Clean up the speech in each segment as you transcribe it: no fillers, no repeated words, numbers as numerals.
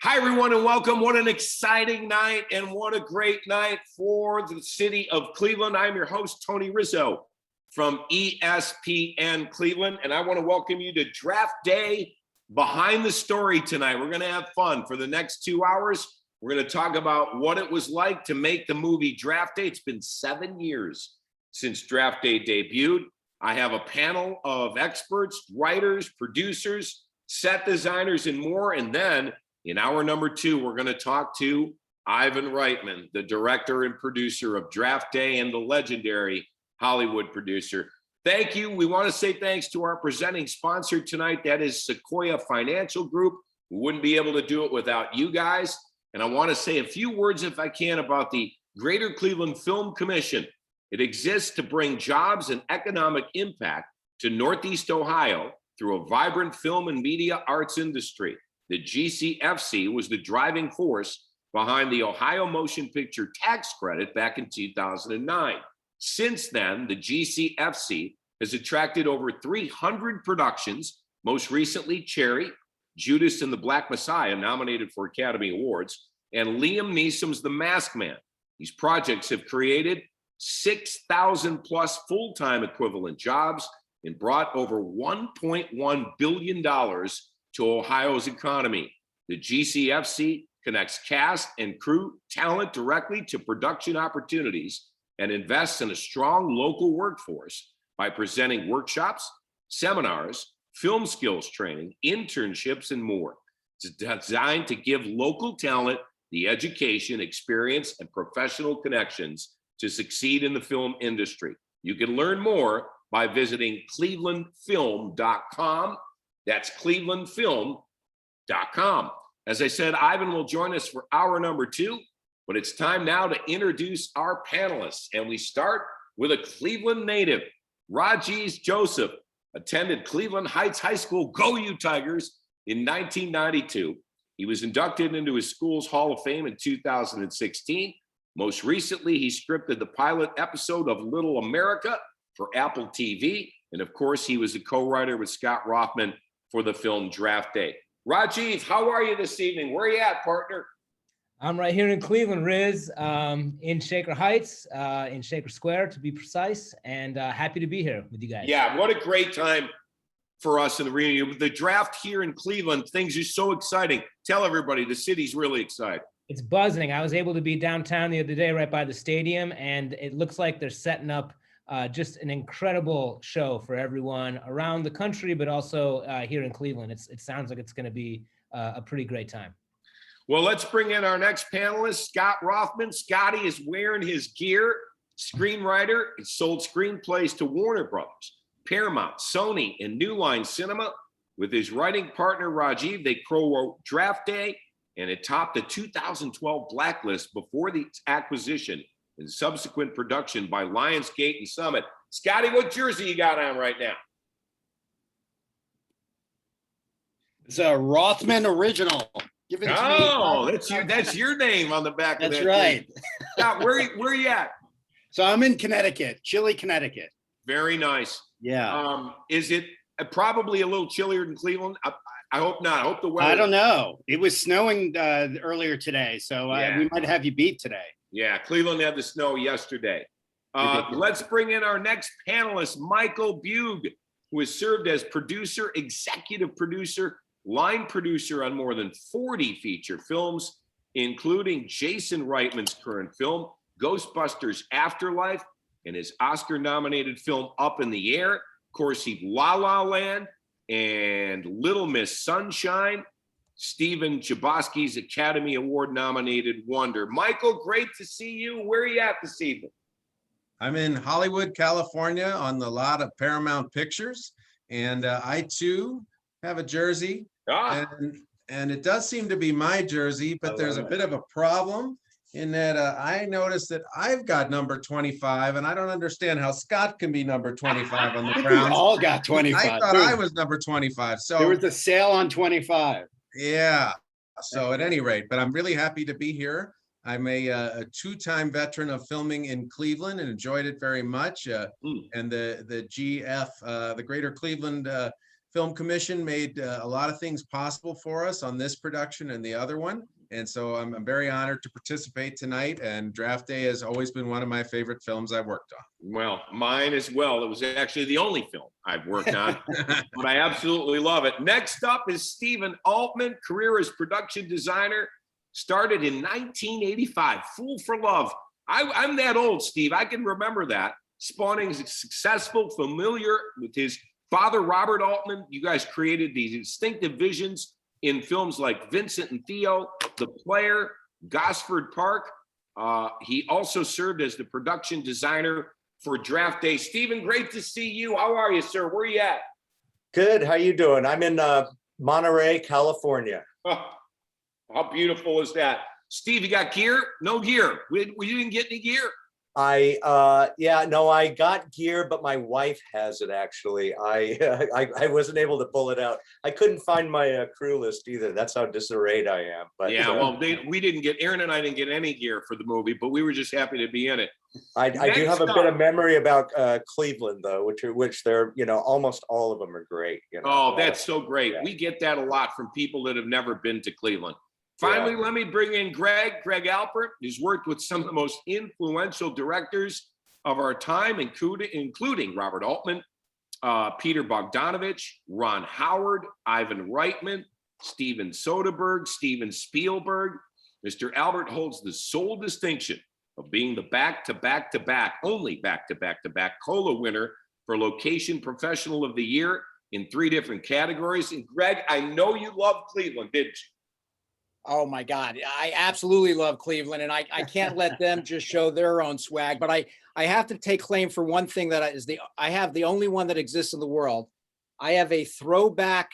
Hi, everyone, and welcome. What an exciting night and what a great night for the city of Cleveland. I'm your host, Tony Rizzo from ESPN Cleveland, and I want to welcome you to Draft Day Behind the Story tonight. We're going to have fun for the next 2 hours. We're going to talk about what it was like to make the movie Draft Day. It's been 7 years since Draft Day debuted. I have a panel of experts, writers, producers, set designers, and more, and then in hour number 2, we're going to talk to Ivan Reitman, the director and producer of Draft Day and the legendary Hollywood producer. Thank you. We want to say thanks to our presenting sponsor tonight. That is Sequoia Financial Group. We wouldn't be able to do it without you guys. And I want to say a few words, if I can, about the Greater Cleveland Film Commission. It exists to bring jobs and economic impact to Northeast Ohio through a vibrant film and media arts industry. The GCFC was the driving force behind the Ohio Motion Picture Tax Credit back in 2009. Since then, the GCFC has attracted over 300 productions, most recently Cherry, Judas and the Black Messiah, nominated for Academy Awards, and Liam Neeson's The Masked Man. These projects have created 6,000 plus full-time equivalent jobs and brought over $1.1 billion to Ohio's economy. The GCFC connects cast and crew talent directly to production opportunities and invests in a strong local workforce by presenting workshops, seminars, film skills training, internships, and more. It's designed to give local talent the education, experience, and professional connections to succeed in the film industry. You can learn more by visiting clevelandfilm.com. That's clevelandfilm.com. As I said, Ivan will join us for hour number 2, but it's time now to introduce our panelists. And we start with a Cleveland native. Rajiv Joseph attended Cleveland Heights High School, Go You Tigers, in 1992. He was inducted into his school's Hall of Fame in 2016. Most recently, he scripted the pilot episode of Little America for Apple TV. And of course, he was a co-writer with Scott Rotham for the film Draft Day. Rajiv, how are you this evening? Where are you at, partner? I'm right here in Cleveland, Riz, in Shaker Heights, in Shaker Square, to be precise, and happy to be here with you guys. Yeah, what a great time for us in the reunion. The draft here in Cleveland, things are so exciting. Tell everybody, the city's really excited. It's buzzing. I was able to be downtown the other day right by the stadium, and it looks like they're setting up just an incredible show for everyone around the country, but also here in Cleveland. It sounds like it's going to be a pretty great time. Well, let's bring in our next panelist, Scott Rotham. Scotty is wearing his gear, screenwriter. He sold screenplays to Warner Brothers, Paramount, Sony, and New Line Cinema. With his writing partner, Rajiv, they co-wrote Draft Day, and it topped the 2012 blacklist before the acquisition and subsequent production by Lionsgate and Summit. Scotty, what jersey you got on right now? It's a Rothman original. Give it to me. That's your name on the back of that. That's right. Scott, where you at? So I'm in Connecticut, chilly Connecticut. Very nice. Yeah. Is it probably a little chillier than Cleveland? I hope not. I hope the weather. I don't know. It was snowing earlier today, so we might have you beat today. Yeah, Cleveland had the snow yesterday. Let's bring in our next panelist, Michael Beugg, who has served as producer, executive producer, line producer on more than 40 feature films, including Jason Reitman's current film, Ghostbusters Afterlife, and his Oscar-nominated film Up in the Air. Of course, he La La Land and Little Miss Sunshine, Stephen Chbosky's Academy Award-nominated Wonder. Michael, great to see you. Where are you at this evening? I'm in Hollywood, California, on the lot of Paramount Pictures, and I too have a jersey, and it does seem to be my jersey, but there's a bit of a problem in that I noticed that I've got number 25, and I don't understand how Scott can be number 25 on the ground. We all got 25. I thought I was number 25. So there was a sale on 25. Yeah. So at any rate, but I'm really happy to be here. I'm a two-time veteran of filming in Cleveland and enjoyed it very much. And the GF, the Greater Cleveland Film Commission made a lot of things possible for us on this production and the other one. And so I'm very honored to participate tonight. And Draft Day has always been one of my favorite films I've worked on. Well, mine as well. It was actually the only film I've worked on, but I absolutely love it. Next up is Stephen Altman, career as production designer, started in 1985, Fool for Love. I'm that old, Steve. I can remember that. Spawning successful, familiar with his father, Robert Altman. You guys created these distinctive visions in films like Vincent and Theo, The Player, Gosford Park. He also served as the production designer for Draft Day. Stephen, great to see you. How are you, sir? Where are you at? Good. How you doing? I'm in Monterey, California. Oh, how beautiful is that? Steve, you got gear? No gear. We didn't get any gear. I got gear, but my wife has it actually. I wasn't able to pull it out. I couldn't find my crew list either. That's how disarrayed I am. But yeah, well, we didn't get, Aaron and I didn't get any gear for the movie, but we were just happy to be in it. I do have a bit of memory about Cleveland though, which they're, almost all of them are great. Oh, that's so great. Yeah. We get that a lot from people that have never been to Cleveland. Finally, let me bring in Greg Alpert, who's worked with some of the most influential directors of our time, including Robert Altman, Peter Bogdanovich, Ron Howard, Ivan Reitman, Steven Soderbergh, Steven Spielberg. Mr. Alpert holds the sole distinction of being the only back-to-back COLA winner for Location Professional of the Year in 3 different categories. And Greg, I know you love Cleveland, didn't you? Oh my God. I absolutely love Cleveland, and I can't let them just show their own swag, but I have to take claim for one thing that I have the only one that exists in the world. I have a throwback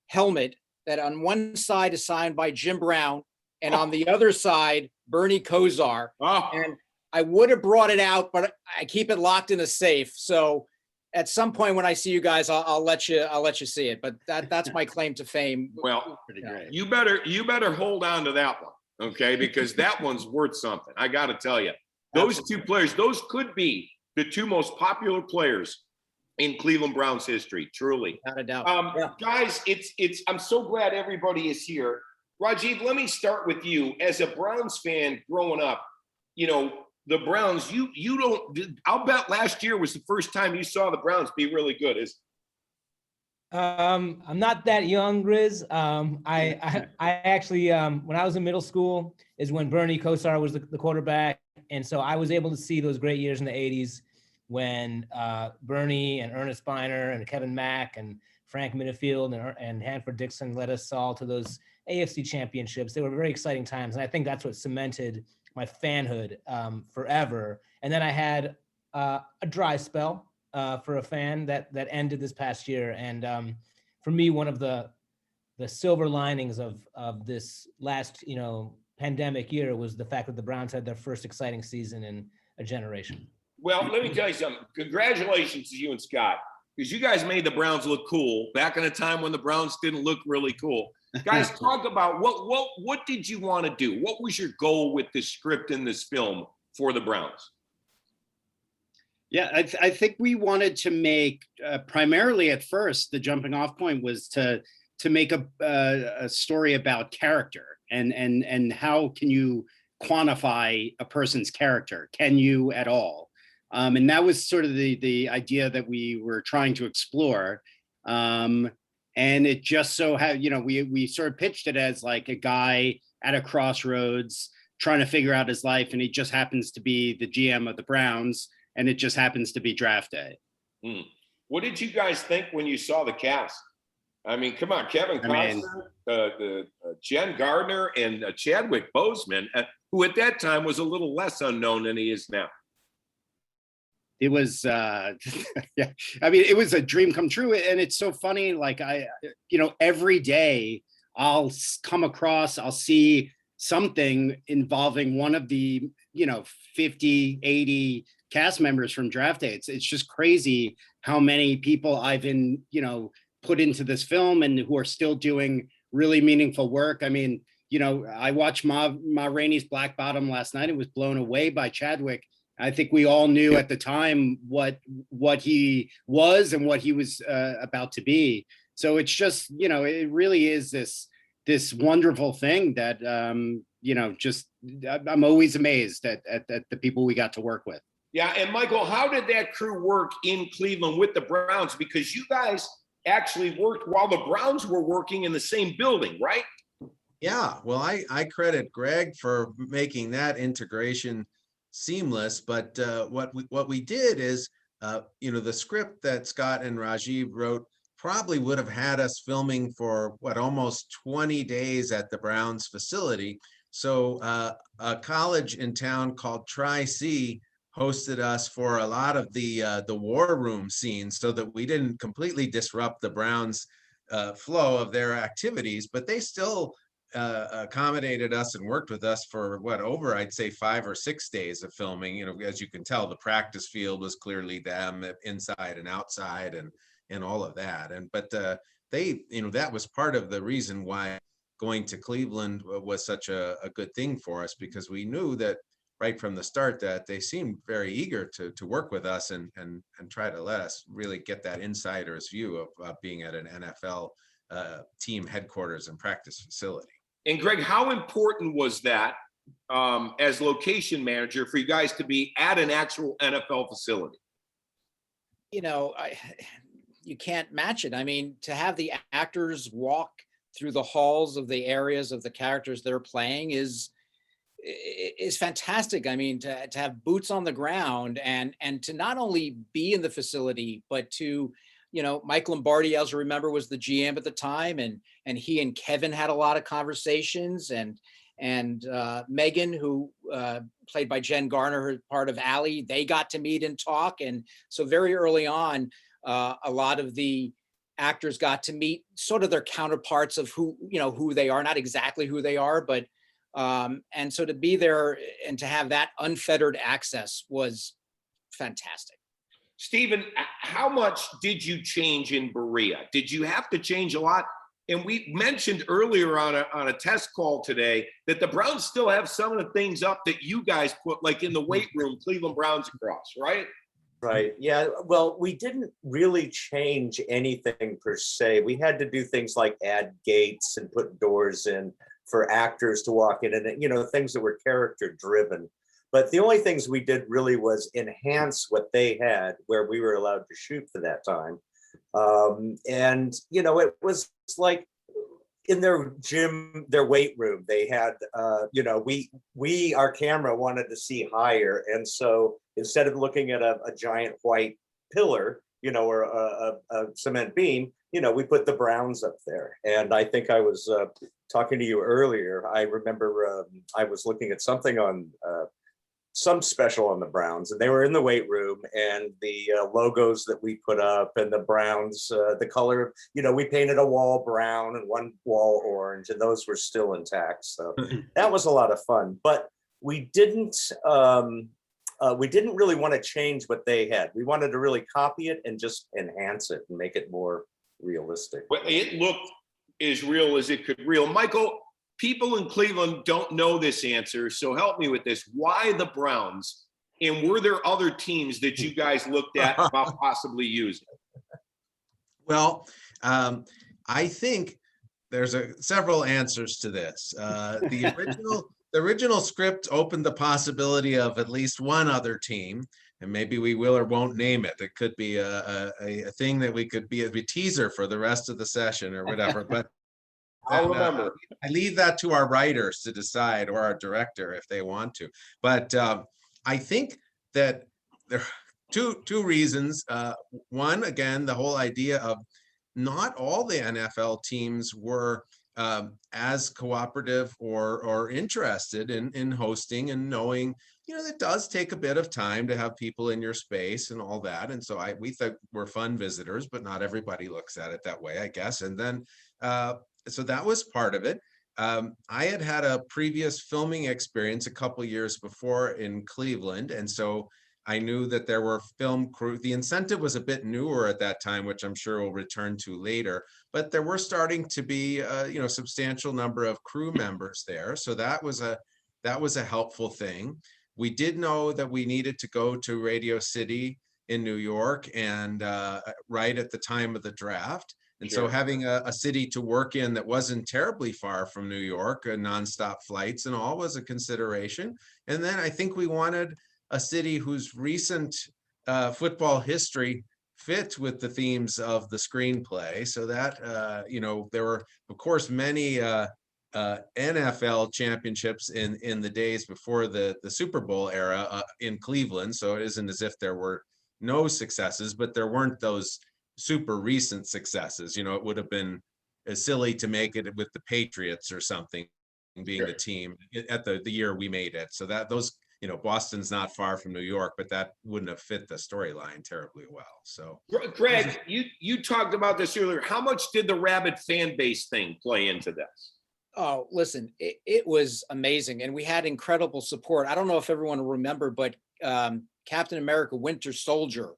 helmet that on one side is signed by Jim Brown and on the other side, Bernie Kosar. Oh. And I would have brought it out, but I keep it locked in a safe. So at some point when I see you guys, I'll let you see it. But that's my claim to fame. Well, pretty great. You better hold on to that one, okay? Because that one's worth something. I got to tell you, those two players, those could be the 2 most popular players in Cleveland Browns history, truly. Without a doubt. Guys, I'm so glad everybody is here. Rajiv, let me start with you. As a Browns fan growing up, the Browns, I'll bet last year was the first time you saw the Browns be really good. I'm not that young, Riz. I actually, when I was in middle school is when Bernie Kosar was the quarterback. And so I was able to see those great years in the 80s when Bernie and Ernest Biner and Kevin Mack and Frank Minifield and Hanford Dixon led us all to those AFC championships. They were very exciting times. And I think that's what cemented my fanhood forever. And then I had a dry spell for a fan that ended this past year. And for me, one of the silver linings of this last pandemic year was the fact that the Browns had their first exciting season in a generation. Well, let me tell you something. Congratulations to you and Scott, because you guys made the Browns look cool back in a time when the Browns didn't look really cool. Guys, talk about what did you want to do? What was your goal with this script in this film for the Browns? Yeah, I think we wanted to make primarily at first the jumping off point was to make a story about character and how can you quantify a person's character? Can you at all? And that was sort of the idea that we were trying to explore. And it just so had, we sort of pitched it as like a guy at a crossroads trying to figure out his life. And he just happens to be the GM of the Browns. And it just happens to be Draft Day. What did you guys think when you saw the cast? I mean, come on, Kevin Costner, Jen Gardner, and Chadwick Boseman, who at that time was a little less unknown than he is now. It was, yeah. I mean, it was a dream come true, and it's so funny. Like every day I'll see something involving one of the 50, 80 cast members from Draft Day. It's just crazy how many people I've put into this film and who are still doing really meaningful work. I mean, I watched Ma Rainey's Black Bottom last night and was blown away by Chadwick. I think we all knew at the time what he was and what he was about to be. So it's just, it really is this wonderful thing that, just I'm always amazed at the people we got to work with. Yeah, and Michael, how did that crew work in Cleveland with the Browns? Because you guys actually worked while the Browns were working in the same building, right? Yeah, well, I credit Greg for making that integration seamless. But what we did is, the script that Scott and Rajiv wrote probably would have had us filming for almost 20 days at the Browns facility. So a college in town called Tri-C hosted us for a lot of the war room scenes, so that we didn't completely disrupt the Browns' flow of their activities, but they still accommodated us and worked with us for over, I'd say, 5 or 6 days of filming. As you can tell, the practice field was clearly them inside and outside, and all of that. But they, that was part of the reason why going to Cleveland was such a good thing for us, because we knew that right from the start that they seemed very eager to work with us and try to let us really get that insider's view of being at an NFL team headquarters and practice facility. And Greg, how important was that as location manager for you guys to be at an actual NFL facility? You can't match it. I mean, to have the actors walk through the halls of the areas of the characters they're playing is fantastic. I mean, to have boots on the ground and to not only be in the facility, but to, Mike Lombardi, as I remember, was the GM at the time, and he and Kevin had a lot of conversations, and Megan, who played by Jen Garner, part of Allie, they got to meet and talk. And so very early on, a lot of the actors got to meet sort of their counterparts of who they are, not exactly who they are, but and so to be there and to have that unfettered access was fantastic. Stephen, how much did you change in Berea? Did you have to change a lot? And we mentioned earlier on a test call today that the Browns still have some of the things up that you guys put, like in the weight room, Cleveland Browns across, right? Right. Yeah. Well, we didn't really change anything per se. We had to do things like add gates and put doors in for actors to walk in, and things that were character driven. But the only things we did really was enhance what they had where we were allowed to shoot for that time. It was like in their gym, their weight room, they had, our camera wanted to see higher. And so instead of looking at a giant white pillar, or a cement beam, we put the Browns up there. And I think I was talking to you earlier. I remember I was looking at something on some special on the Browns, and they were in the weight room, and the logos that we put up and the Browns, the color, we painted a wall brown and one wall orange, and those were still intact. So that was a lot of fun, but we didn't really want to change what they had. We wanted to really copy it and just enhance it and make it more realistic. Well, it looked as real as it could real. Michael, people in Cleveland don't know this answer, so help me with this. Why the Browns? And were there other teams that you guys looked at about possibly using? Well, I think there's several answers to this. The original script opened the possibility of at least one other team, and maybe we will or won't name it. It could be a thing that we could be a teaser for the rest of the session or whatever. But I'll remember. I leave that to our writers to decide, or our director if they want to. But I think that there are two reasons. One, again, the whole idea of not all the NFL teams were as cooperative or interested in hosting and knowing, it does take a bit of time to have people in your space and all that. And so we thought we're fun visitors, but not everybody looks at it that way, I guess. And then so that was part of it. I had a previous filming experience a couple years before in Cleveland. And so I knew that there were film crew. The incentive was a bit newer at that time, which I'm sure we'll return to later, but there were starting to be a substantial number of crew members there. So that was a helpful thing. We did know that we needed to go to Radio City in New York, and right at the time of the draft. And so having a city to work in that wasn't terribly far from New York, nonstop flights and all was a consideration. And then I think we wanted a city whose recent football history fit with the themes of the screenplay. So that, there were, of course, many NFL championships in the days before the Super Bowl era in Cleveland. So it isn't as if there were no successes, but there weren't those super recent successes. It would have been silly to make it with the Patriots or something being the team at the year we made it. So that those, Boston's not far from New York, but that wouldn't have fit the storyline terribly well. So Greg, you talked about this earlier. How much did the rabid fan base thing play into this? Oh, listen, it was amazing. And we had incredible support. I don't know if everyone will remember, but Captain America Winter Soldier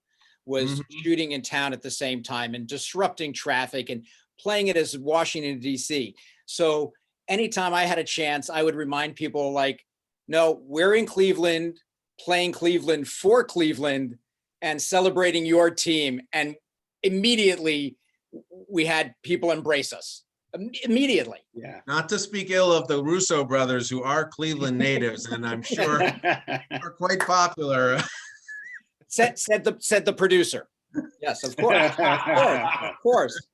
was shooting in town at the same time and disrupting traffic and playing it as Washington, D.C. So anytime I had a chance, I would remind people like, no, we're in Cleveland, playing Cleveland for Cleveland and celebrating your team. And immediately we had people embrace us. Immediately. Yeah. Not to speak ill of the Russo brothers, who are Cleveland natives, and I'm sure are quite popular. Said the producer. Yes, of course. Of course.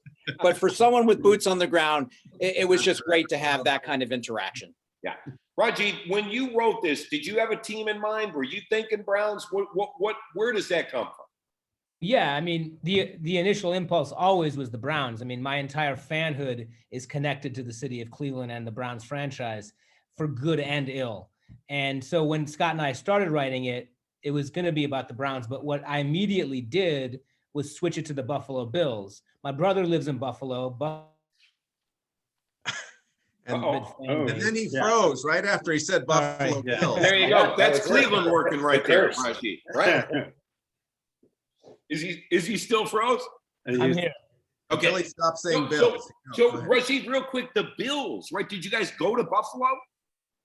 But for someone with boots on the ground, it was just great to have that kind of interaction. Yeah. Rajiv, when you wrote this, did you have a team in mind? Were you thinking Browns? Where does that come from? Yeah, I mean, the initial impulse always was the Browns. I mean, my entire fanhood is connected to the city of Cleveland and the Browns franchise for good and ill. And so when Scott and I started writing it, it was going to be about the Browns. But what I immediately did was switch it to the Buffalo Bills. My brother lives in Buffalo. And then he froze right after he said Buffalo Bills. There you go. That's Cleveland working right there, Rajiv. Right? Is he still froze? I'm here. Okay. Until he stopped saying Bills. So Rajiv, real quick, the Bills, right? Did you guys go to Buffalo?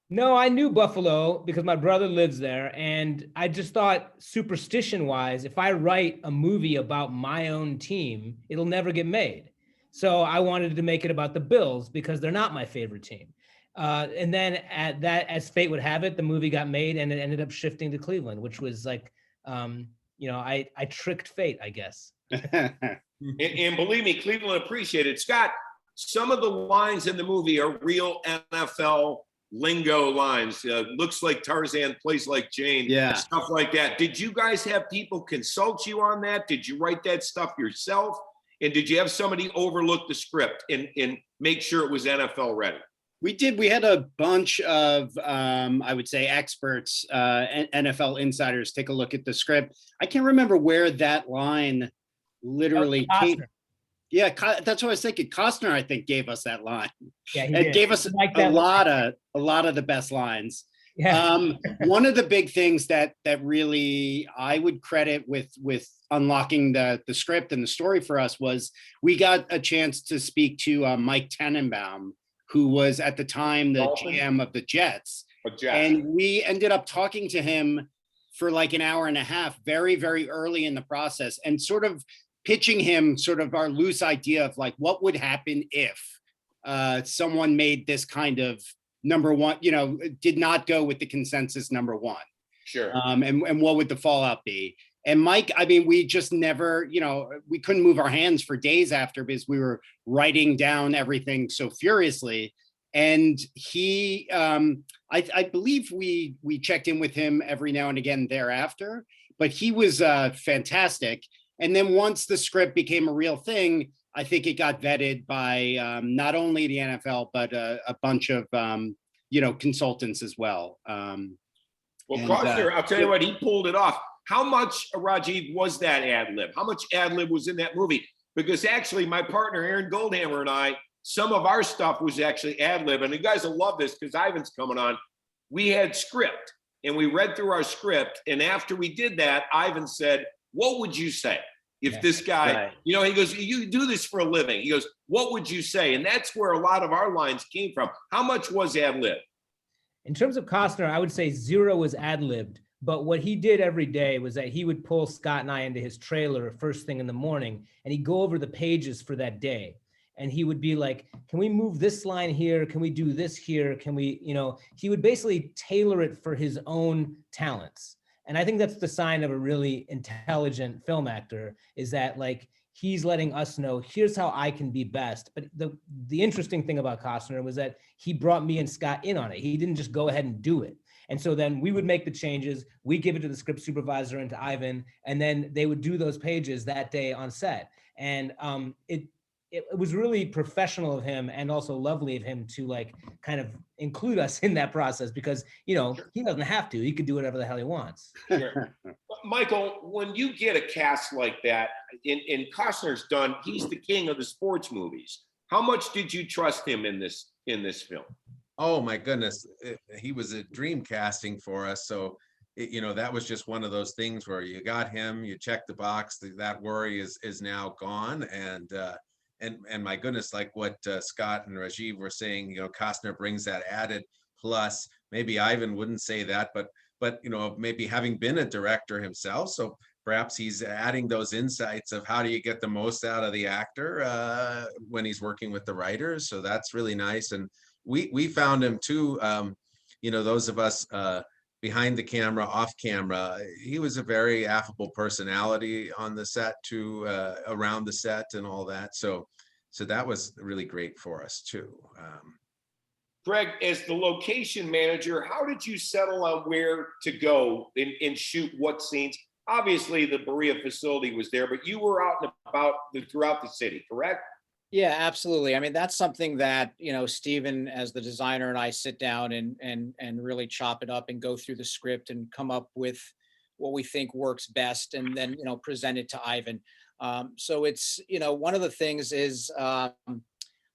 No, I knew Buffalo because my brother lives there. And I just thought, superstition-wise, if I write a movie about my own team, it'll never get made. So I wanted to make it about the Bills because they're not my favorite team. And then as fate would have it, the movie got made and it ended up shifting to Cleveland, which was like, I tricked fate, I guess. And believe me, Cleveland appreciated. Scott, some of the lines in the movie are real NFL lingo lines. Looks like Tarzan, plays like Jane, stuff like that. Did you guys have people consult you on that? Did you write that stuff yourself? And did you have somebody overlook the script and make sure it was NFL ready? We did. We had a bunch of, I would say, experts, NFL insiders take a look at the script. I can't remember where that line literally came. Yeah, that's what I was thinking. Costner, I think, gave us that line. Yeah, it gave us a lot of the best lines. Yeah. One of the big things that really I would credit with unlocking the script and the story for us was we got a chance to speak to Mike Tannenbaum, who was at the time the GM of the Jets. And we ended up talking to him for like an hour and a half, very, very early in the process, and sort of pitching him sort of our loose idea of like, what would happen if someone made this kind of number one, did not go with the consensus number one. Sure. And what would the fallout be? And Mike, I mean, we just never, we couldn't move our hands for days after because we were writing down everything so furiously. And he, I believe we checked in with him every now and again thereafter, but he was fantastic. And then once the script became a real thing, I think it got vetted by not only the NFL, but a bunch of, consultants as well. Costner, I'll tell you what, he pulled it off. How much, Rajiv, was that ad lib? How much ad lib was in that movie? Because actually my partner, Aaron Goldhammer, and I, some of our stuff was actually ad lib. And you guys will love this because Ivan's coming on. We had script and we read through our script. And after we did that, Ivan said, what would you say if this guy, he goes, you do this for a living. He goes, what would you say? And that's where a lot of our lines came from. How much was ad lib? In terms of Costner, I would say 0 was ad-libbed. But what he did every day was that he would pull Scott and I into his trailer first thing in the morning, and he'd go over the pages for that day. And he would be like, can we move this line here? Can we do this here? Can we, he would basically tailor it for his own talents. And I think that's the sign of a really intelligent film actor, is that like, he's letting us know, here's how I can be best. But the interesting thing about Costner was that he brought me and Scott in on it. He didn't just go ahead and do it. And so then we would make the changes, we give it to the script supervisor and to Ivan, and then they would do those pages that day on set. And it was really professional of him and also lovely of him to like kind of include us in that process, because, he doesn't have to, he could do whatever the hell he wants. Sure. Michael, when you get a cast like that, in Costner's done, he's the king of the sports movies. How much did you trust him in this film? Oh my goodness, he was a dream casting for us. So, that was just one of those things where you got him, you check the box, that worry is now gone. And my goodness, like what Scott and Rajiv were saying, Costner brings that added plus. Maybe Ivan wouldn't say that, but maybe having been a director himself, so perhaps he's adding those insights of how do you get the most out of the actor when he's working with the writers. So that's really nice. And we found him too, those of us behind the camera, off camera, he was a very affable personality on the set too, around the set and all that. So that was really great for us too. Greg, as the location manager, how did you settle on where to go and shoot what scenes? Obviously the Berea facility was there, but you were out and about throughout the city, correct? Yeah, absolutely. I mean, that's something that, Steven as the designer and I sit down and really chop it up and go through the script and come up with what we think works best, and then, present it to Ivan. So it's, one of the things is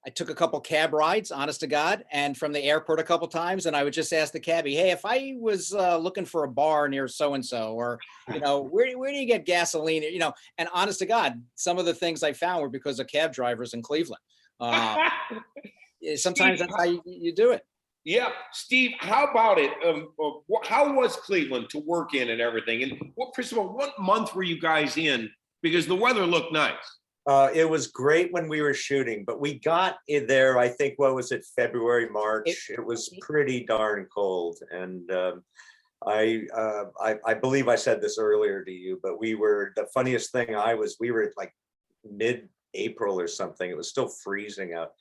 I took a couple cab rides, honest to God, and from the airport a couple times, and I would just ask the cabbie, hey, if I was looking for a bar near so-and-so, or, where do you get gasoline? And honest to God, some of the things I found were because of cab drivers in Cleveland. Sometimes that's how you do it. Yeah. Steve, how about it? How was Cleveland to work in and everything? And first of all, what month were you guys in? Because the weather looked nice. It was great when we were shooting, but we got in there, I think, what was it, February, March? It was pretty darn cold. And I believe I said this earlier to you, but the funniest thing we were at like mid-April or something. It was still freezing out.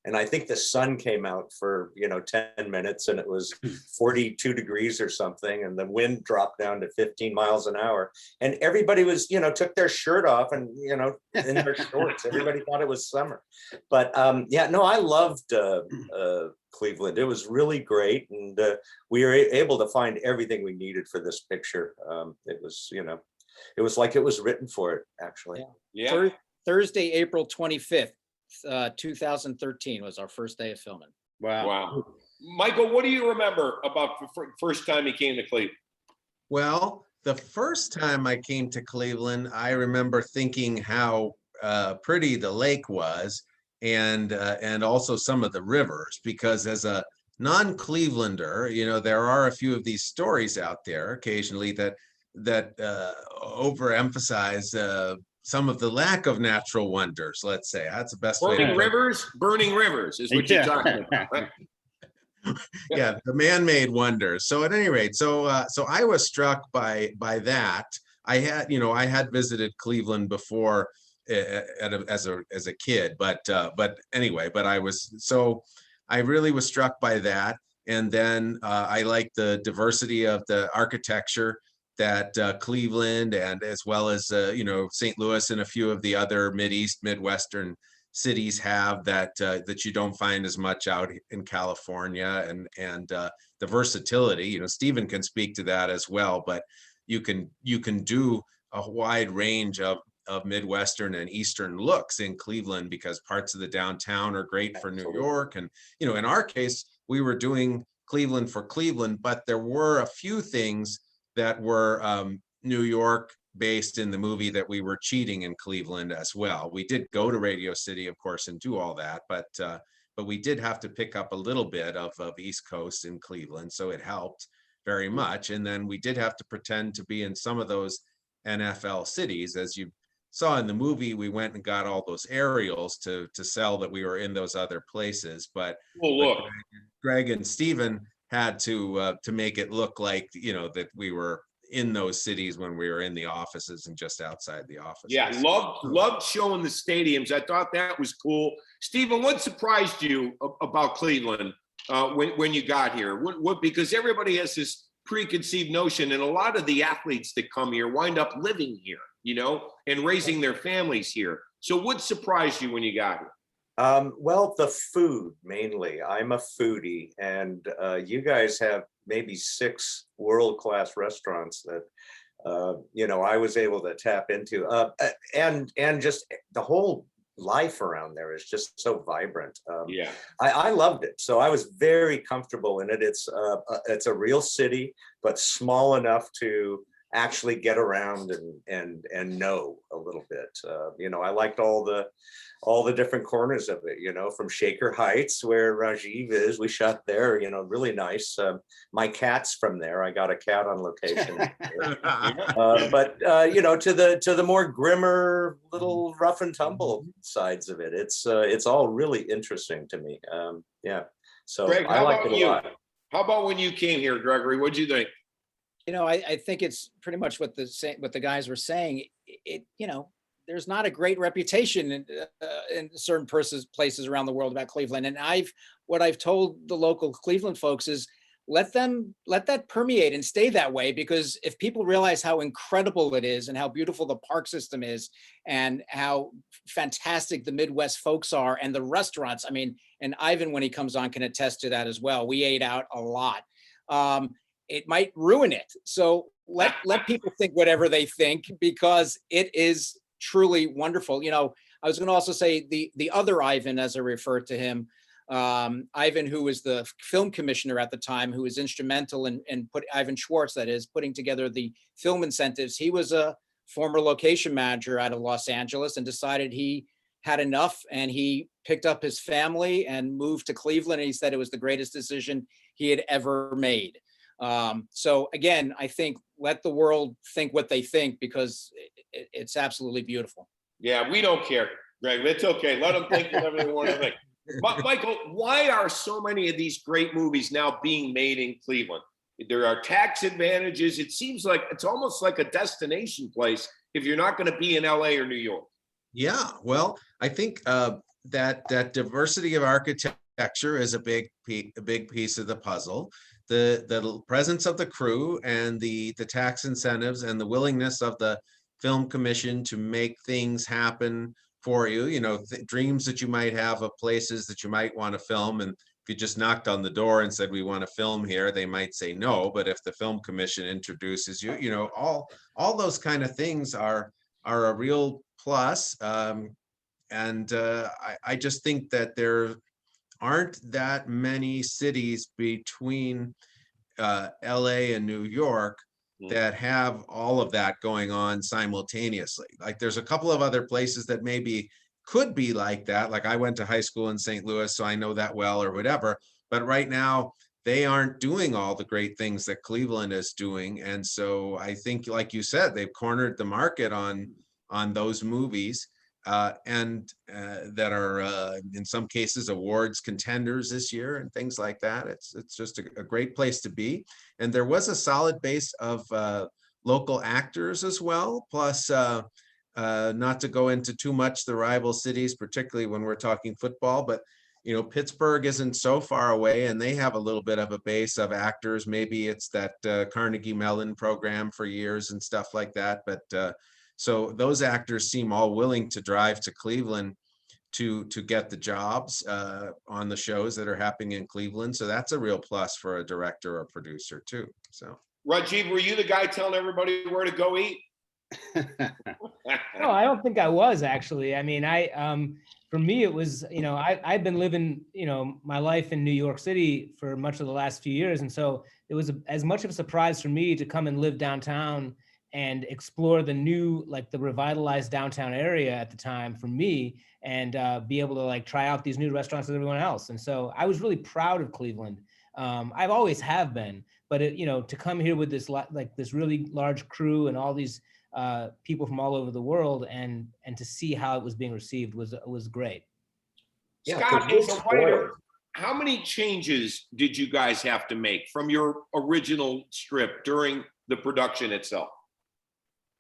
And I think the sun came out for, 10 minutes and it was 42 degrees or something. And the wind dropped down to 15 miles an hour. And everybody was, took their shirt off and, in their shorts. Everybody thought it was summer. But I loved Cleveland. It was really great. And we were able to find everything we needed for this picture. It was, it was like it was written for it, actually. Yeah. Thursday, April 25th. 2013 was our first day of filming. Wow. Michael, what do you remember about the first time you came to Cleveland? Well, the first time I came to Cleveland, I remember thinking how pretty the lake was, and also some of the rivers, because as a non-Clevelander, there are a few of these stories out there occasionally that overemphasize some of the lack of natural wonders, let's say. That's the best way. Burning rivers is what you're talking about, right? Yeah, the man-made wonders. So at any rate, so I was struck by that. I had visited Cleveland before as a kid, but I really was struck by that. And then I liked the diversity of the architecture that Cleveland, and as well as St. Louis and a few of the other Midwestern cities have that you don't find as much out in California, and the versatility. Stephen can speak to that as well, but you can do a wide range of Midwestern and Eastern looks in Cleveland, because parts of the downtown are great for New York. And, in our case, we were doing Cleveland for Cleveland, but there were a few things that were New York based in the movie that we were cheating in Cleveland as well. We did go to Radio City, of course, and do all that, but we did have to pick up a little bit of East Coast in Cleveland, so it helped very much. And then we did have to pretend to be in some of those NFL cities. As you saw in the movie, we went and got all those aerials to sell that we were in those other places. But, look. Greg and Stephen had to make it look like, that we were in those cities when we were in the offices and just outside the offices. Yeah, loved showing the stadiums. I thought that was cool. Stephen, what surprised you about Cleveland when you got here? What because everybody has this preconceived notion, and a lot of the athletes that come here wind up living here, and raising their families here. So what surprised you when you got here? Well, the food mainly. I'm a foodie, and you guys have maybe 6 world-class restaurants that I was able to tap into, and just the whole life around there is just so vibrant. Yeah, I loved it. So I was very comfortable in it. It's a real city, but small enough to actually get around and know a little bit. I liked all the different corners of it, from Shaker Heights, where Rajiv is. We shot there, really nice. My cat's from there. I got a cat on location. But to the more grimmer, little rough and tumble sides of it, it's all really interesting to me. Yeah. So Greg, I liked it a lot. How about when you came here, Gregory? What'd you think? I think it's pretty much what the guys were saying. There's not a great reputation in certain places around the world about Cleveland. And what I've told the local Cleveland folks is let that permeate and stay that way, because if people realize how incredible it is and how beautiful the park system is and how fantastic the Midwest folks are and the restaurants, and Ivan, when he comes on, can attest to that as well. We ate out a lot. It might ruin it. So let people think whatever they think, because it is truly wonderful. I was going to also say the other Ivan, as I refer to him, Ivan, who was the film commissioner at the time, who was instrumental in Ivan Schwartz, that is, putting together the film incentives. He was a former location manager out of Los Angeles and decided he had enough, and he picked up his family and moved to Cleveland. And he said it was the greatest decision he had ever made. So again, I think let the world think what they think, because it's absolutely beautiful. Yeah, we don't care, Greg. It's okay. Let them think whatever they want to think. Michael, why are so many of these great movies now being made in Cleveland? There are tax advantages. It seems like it's almost like a destination place if you're not going to be in LA or New York. Yeah, well, I think that diversity of architecture is a big piece of the puzzle. The presence of the crew and the tax incentives and the willingness of the film commission to make things happen for you, dreams that you might have of places that you might want to film. And if you just knocked on the door and said, we want to film here, they might say no. But if the film commission introduces you, all those kind of things are a real plus. And I just think that there aren't that many cities between LA and New York that have all of that going on simultaneously. Like there's a couple of other places that maybe could be like that. Like I went to high school in St. Louis, so I know that well or whatever. But right now they aren't doing all the great things that Cleveland is doing. And so I think, like you said, they've cornered the market on those movies. And that are in some cases awards contenders this year and things like that. It's just a great place to be. And there was a solid base of local actors as well. Plus, not to go into too much the rival cities, particularly when we're talking football, but Pittsburgh isn't so far away, and they have a little bit of a base of actors. Maybe it's that Carnegie Mellon program for years and stuff like that, but. So those actors seem all willing to drive to Cleveland to get the jobs on the shows that are happening in Cleveland. So that's a real plus for a director or producer too. So Rajiv, were you the guy telling everybody where to go eat? No, I don't think I was actually. For me, it was, I've been living, my life in New York City for much of the last few years. And so it was as much of a surprise for me to come and live downtown and explore the new, the revitalized downtown area at the time for me, and be able to try out these new restaurants with everyone else. And so I was really proud of Cleveland. I've always have been, but to come here with this this really large crew and all these people from all over the world and to see how it was being received was great. Yeah, Scott, 'cause as a writer, how many changes did you guys have to make from your original script during the production itself?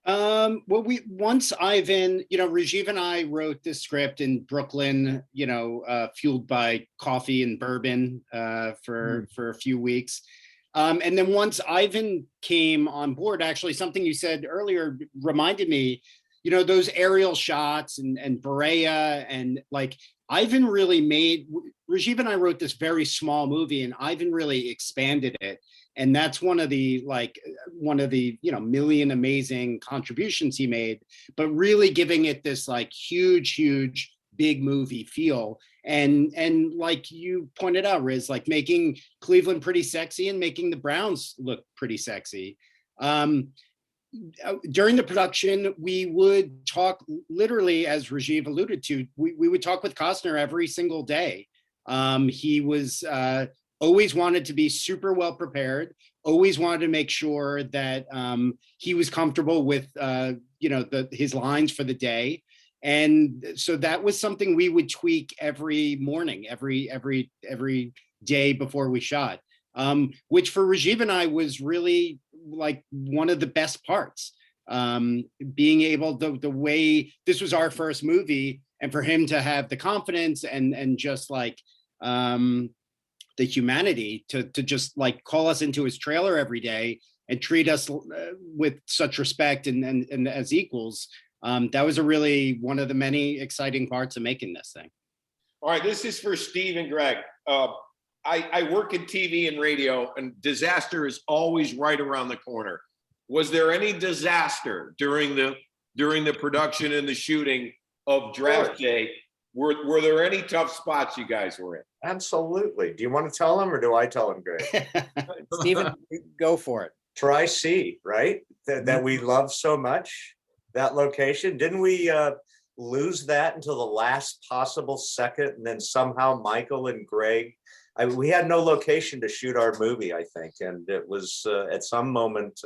Well, once Ivan, Rajiv and I wrote this script in Brooklyn, fueled by coffee and bourbon for a few weeks. And then once Ivan came on board, actually something you said earlier reminded me, those aerial shots and Berea and like Ivan really Rajiv and I wrote this very small movie and Ivan really expanded it. And that's one of the million amazing contributions he made, but really giving it this like huge, big movie feel. And like you pointed out, Riz, like making Cleveland pretty sexy and making the Browns look pretty sexy. During the production, we would talk literally, as Rajiv alluded to, we would talk with Costner every single day. He was always wanted to be super well prepared, always wanted to make sure that he was comfortable with his lines for the day. And so that was something we would tweak every morning, every day before we shot, which for Rajiv and I was really like one of the best parts. Being able the way this was our first movie, and for him to have the confidence and just like the humanity to just like call us into his trailer every day and treat us with such respect and as equals. That was really one of the many exciting parts of making this thing. All right, this is for Steve and Greg. I work in TV and radio, and disaster is always right around the corner. Was there any disaster during the production and the shooting of Draft Day? Were there any tough spots you guys were in? Absolutely. Do you want to tell them or do I tell them, Greg? Steven, go for it. Tri-C, right? That we love so much, that location. Didn't we lose that until the last possible second? And then somehow Michael and Greg, we had no location to shoot our movie, I think. And it was at some moment,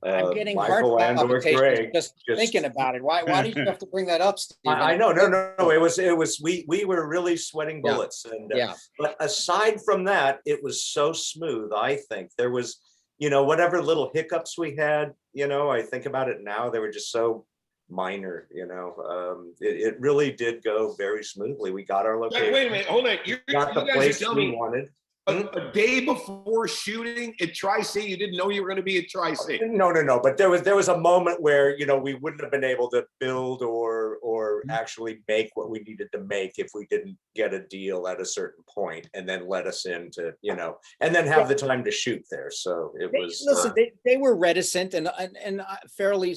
I'm getting Michael heart and or palpitations Greg just thinking about it. Why did you have to bring that up, Steven? I know, no. It was we were really sweating bullets, and but aside from that, it was so smooth. I think there was, whatever little hiccups we had, I think about it now, they were just so minor. It really did go very smoothly. We got our location. Wait a minute, hold on. You Got the guys place are telling we me wanted. a day before shooting at Tri-C, you didn't know you were going to be at Tri-C. No. But there was a moment where we wouldn't have been able to build or actually make what we needed to make if we didn't get a deal at a certain point and then let us into and then have the time to shoot there. So it was. Listen, they were reticent and fairly,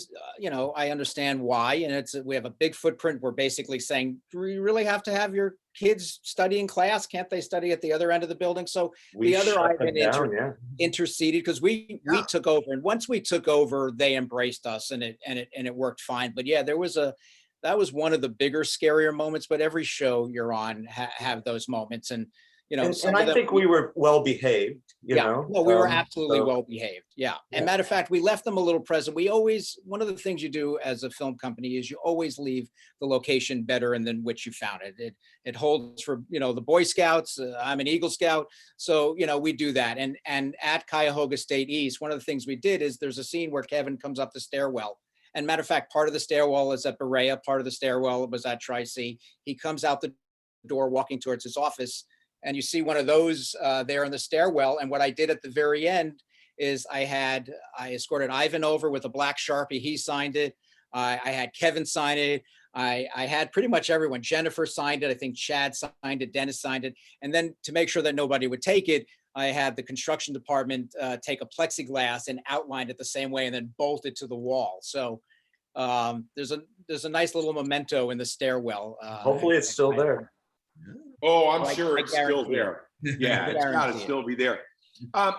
I understand why. And we have a big footprint. We're basically saying, do we really have to have your kids study in class? Can't they study at the other end of the building? So the other Ivan interceded because we took over, and once we took over, they embraced us, and it worked fine. But yeah, that was one of the bigger, scarier moments. But every show you're on have those moments, and and I think we were well behaved. No, we were absolutely well behaved. Yeah. And matter of fact, we left them a little present. One of the things you do as a film company is you always leave the location better than which you found it. It holds for, the Boy Scouts. I'm an Eagle Scout. So, we do that. And at Cuyahoga State East, one of the things we did is there's a scene where Kevin comes up the stairwell. And matter of fact, part of the stairwell is at Berea. Part of the stairwell was at Tri-C. He comes out the door walking towards his office. And you see one of those there in the stairwell. And what I did at the very end is I escorted Ivan over with a black Sharpie. He signed it. I had Kevin sign it. I had pretty much everyone. Jennifer signed it. I think Chad signed it. Dennis signed it. And then to make sure that nobody would take it, I had the construction department take a plexiglass and outline it the same way and then bolt it to the wall. So there's a nice little memento in the stairwell. Hopefully it's still there. Oh, I'm sure it's still there. Yeah, it's got to still be there.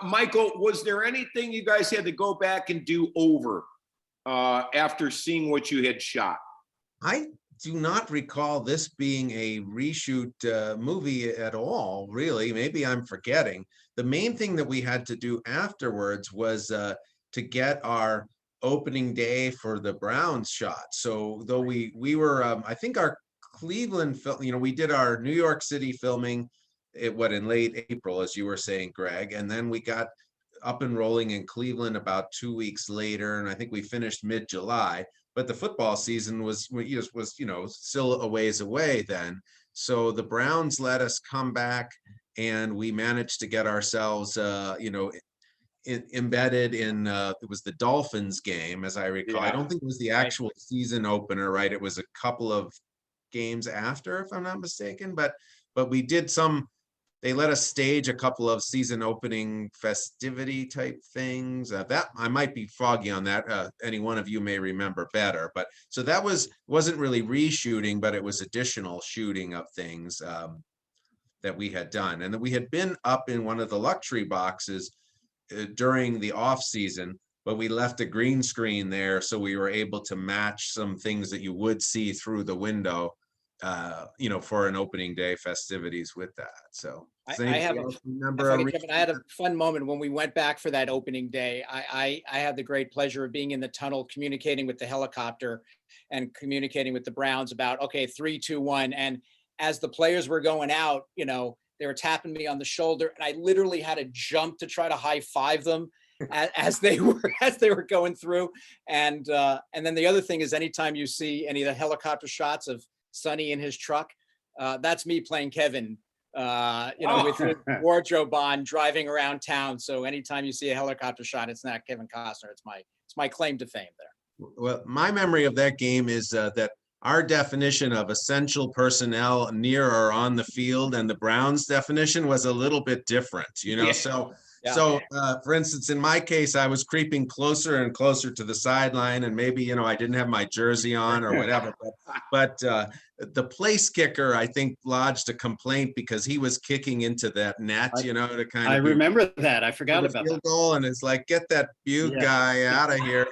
Michael, was there anything you guys had to go back and do over after seeing what you had shot? I do not recall this being a reshoot movie at all, really. Maybe I'm forgetting. The main thing that we had to do afterwards was to get our opening day for the Browns shot. So though we were, I think our Cleveland film, we did our New York City filming in late April, as you were saying, Greg, and then we got up and rolling in Cleveland about 2 weeks later, and I think we finished mid-July. But the football season was still a ways away then. So the Browns let us come back, and we managed to get ourselves, embedded in. It was the Dolphins game, as I recall. I don't think it was the actual season opener, right? It was a couple of games after, if I'm not mistaken. But we did some. They let us stage a couple of season opening festivity type things. That I might be foggy on that. Any one of you may remember better. But so that wasn't really reshooting, but it was additional shooting of things that we had done. And then we had been up in one of the luxury boxes during the off season, but we left a green screen there, so we were able to match some things that you would see through the window. For an opening day festivities with that. So I had a fun moment when we went back for that opening day. I had the great pleasure of being in the tunnel, communicating with the helicopter and communicating with the Browns about, okay, 3, 2, 1. And as the players were going out, they were tapping me on the shoulder, and I literally had to jump to try to high five them as they were going through. And then the other thing is, anytime you see any of the helicopter shots of Sonny in his truck, that's me playing Kevin, with his wardrobe on, driving around town. So anytime you see a helicopter shot, it's not Kevin Costner. It's my claim to fame there. Well, my memory of that game is that our definition of essential personnel near or on the field and the Browns definition was a little bit different, Yeah. So for instance, in my case, I was creeping closer and closer to the sideline, and maybe, I didn't have my jersey on or whatever, but the place kicker, I think, lodged a complaint because he was kicking into that net, to kind of. I remember that. I forgot about that. Goal, and it's like, get that Beugg guy out of here.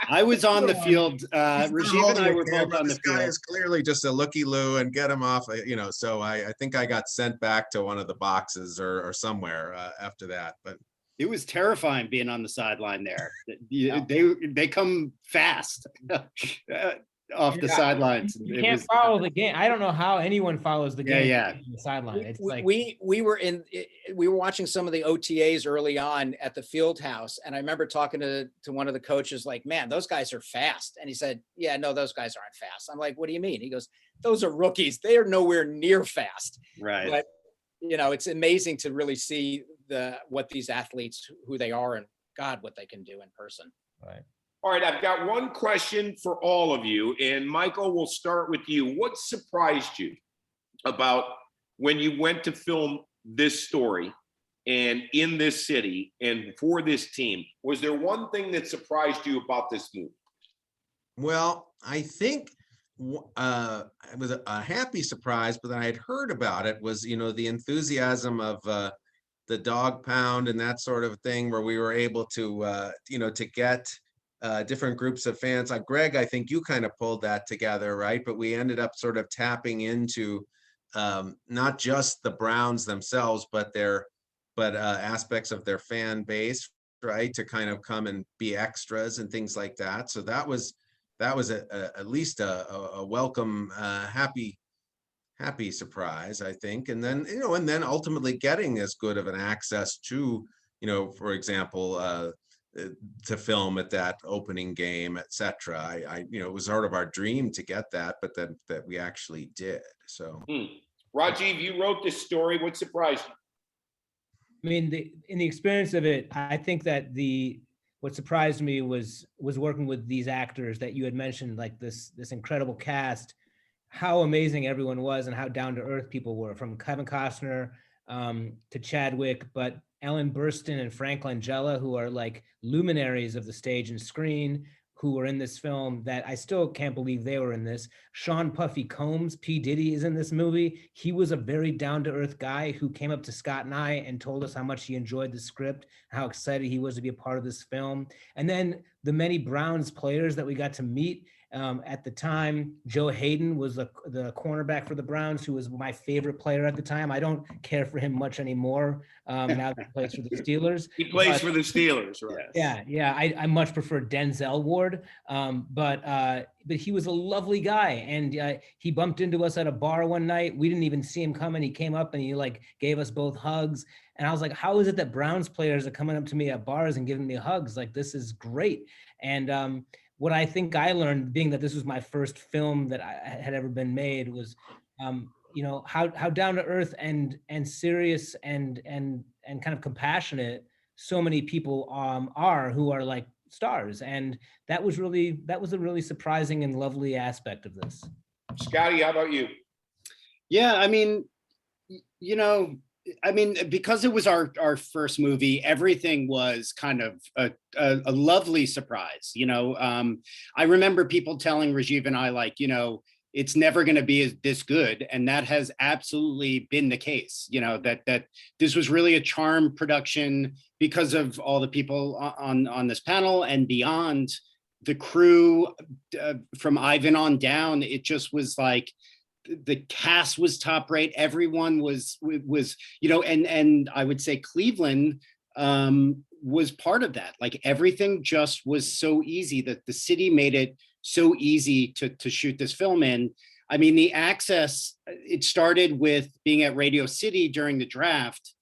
I was on the field. Rajiv and I were both on the field. This guy is clearly just a looky-loo, and get him off. So I think I got sent back to one of the boxes or somewhere after that. But it was terrifying being on the sideline there. They come fast off the sidelines. You can't follow the game. I don't know how anyone follows the game. Yeah. On the sideline. It's like we were watching some of the OTAs early on at the field house, and I remember talking to one of the coaches, like, man, those guys are fast. And he said, yeah, no, those guys aren't fast. I'm like, what do you mean? He goes, those are rookies. They are nowhere near fast. Right. But it's amazing to really see what these athletes, who they are, and God, what they can do in person. Right. All right, I've got one question for all of you, and Michael, we'll start with you. What surprised you about when you went to film this story and in this city and for this team? Was there one thing that surprised you about this movie? Well, I think it was a happy surprise, but I had heard about it was, the enthusiasm of the dog pound and that sort of thing, where we were able to, to get different groups of fans. Like Greg, I think you kind of pulled that together, right? But we ended up sort of tapping into not just the Browns themselves, but aspects of their fan base, right? To kind of come and be extras and things like that. So that was at least a welcome, happy surprise, I think. And then, and then ultimately getting as good of an access to, for example, to film at that opening game, etc. It was sort of our dream to get that, but then that we actually did. So, Rajiv, you wrote this story. What surprised you? I mean, in the experience of it, I think that what surprised me was working with these actors that you had mentioned, like this incredible cast, how amazing everyone was and how down to earth people were, from Kevin Costner to Chadwick, but Ellen Burstyn and Frank Langella, who are like luminaries of the stage and screen, who were in this film, that I still can't believe they were in this. Sean Puffy Combs, P. Diddy, is in this movie. He was a very down-to-earth guy who came up to Scott and I and told us how much he enjoyed the script, how excited he was to be a part of this film. And then the many Browns players that we got to meet, At the time, Joe Hayden was the cornerback for the Browns, who was my favorite player at the time. I don't care for him much anymore now that he plays for the Steelers. He plays for the Steelers, right? Yeah. I much prefer Denzel Ward, but he was a lovely guy, and he bumped into us at a bar one night. We didn't even see him coming. He came up and he like gave us both hugs. And I was like, how is it that Browns players are coming up to me at bars and giving me hugs? Like, this is great. And what I think I learned, being that this was my first film that I had ever been made, was, how down to earth and serious and kind of compassionate so many people are who are like stars. And that was a really surprising and lovely aspect of this. Scotty, how about you? Yeah, I mean, because it was our first movie, everything was kind of a lovely surprise. I remember people telling Rajiv and I, like, it's never going to be this good, and that has absolutely been the case. That this was really a charm production because of all the people on this panel and beyond, the crew from Ivan on down. It just was like, the cast was top rate. Everyone was, and I would say Cleveland was part of that. Like, everything just was so easy, that the city made it so easy to shoot this film in. I mean, the access, it started with being at Radio City during the draft,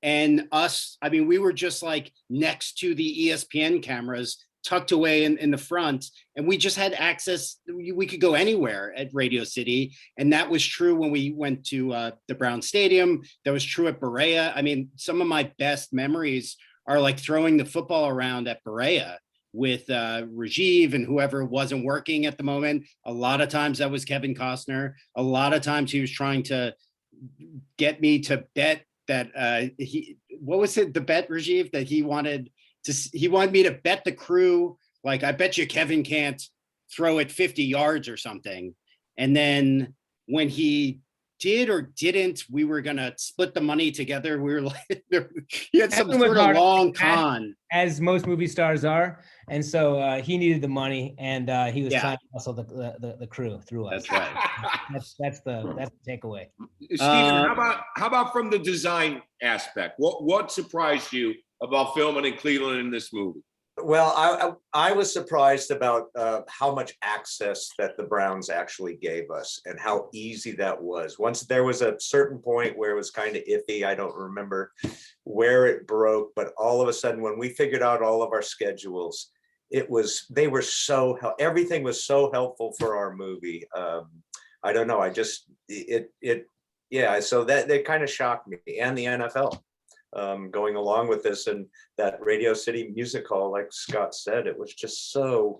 and us, I mean, we were just like next to the ESPN cameras, tucked away in the front, and we just had access. We could go anywhere at Radio City, and that was true when we went to the Brown Stadium. That was true at Berea. I mean, some of my best memories are like throwing the football around at Berea with Rajiv and whoever wasn't working at the moment. A lot of times that was Kevin Costner. A lot of times he was trying to get me to bet that what was it, the bet, Rajiv, that he wanted me to bet the crew, like, I bet you Kevin can't throw it 50 yards or something. And then when he did or didn't, we were going to split the money together. We were like, he had some sort of long con. As most movie stars are. And so he needed the money, and he was trying to hustle the crew through us. That's right. That's the takeaway. Stephen, how about from the design aspect? What surprised you about filming in Cleveland in this movie? Well, I was surprised about how much access that the Browns actually gave us and how easy that was. Once there was a certain point where it was kind of iffy, I don't remember where it broke, but all of a sudden when we figured out all of our schedules, everything was so helpful for our movie. I don't know, so that kind of shocked me, and the NFL. Going along with this, and that Radio City Music Hall, like Scott said, it was just so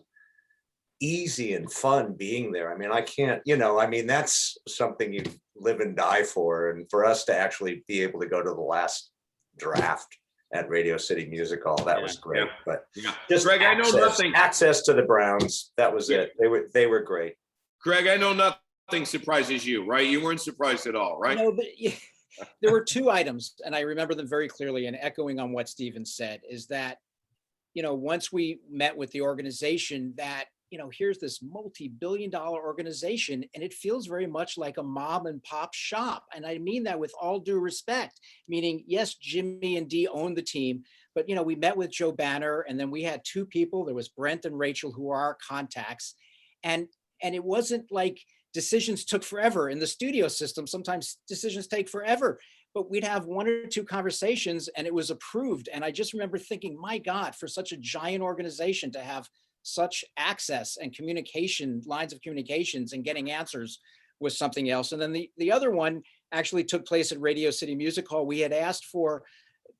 easy and fun being there. I mean, I can't, that's something you live and die for. And for us to actually be able to go to the last draft at Radio City Music Hall, that was great. But just Greg, I know nothing. Access to the Browns, that was it. They were great. Greg, I know nothing surprises you, right? You weren't surprised at all, right? No, but there were two items, and I remember them very clearly, and echoing on what Stephen said, is that, once we met with the organization, that, here's this multi-billion-dollar organization, and it feels very much like a mom and pop shop. And I mean that with all due respect, meaning, yes, Jimmy and Dee owned the team, but, we met with Joe Banner, and then we had two people. There was Brent and Rachel, who are our contacts. And it wasn't like decisions took forever in the studio system. Sometimes decisions take forever, but we'd have one or two conversations and it was approved. And I just remember thinking, my God, for such a giant organization to have such access and communication, lines of communications and getting answers was something else. And then the other one actually took place at Radio City Music Hall. We had asked to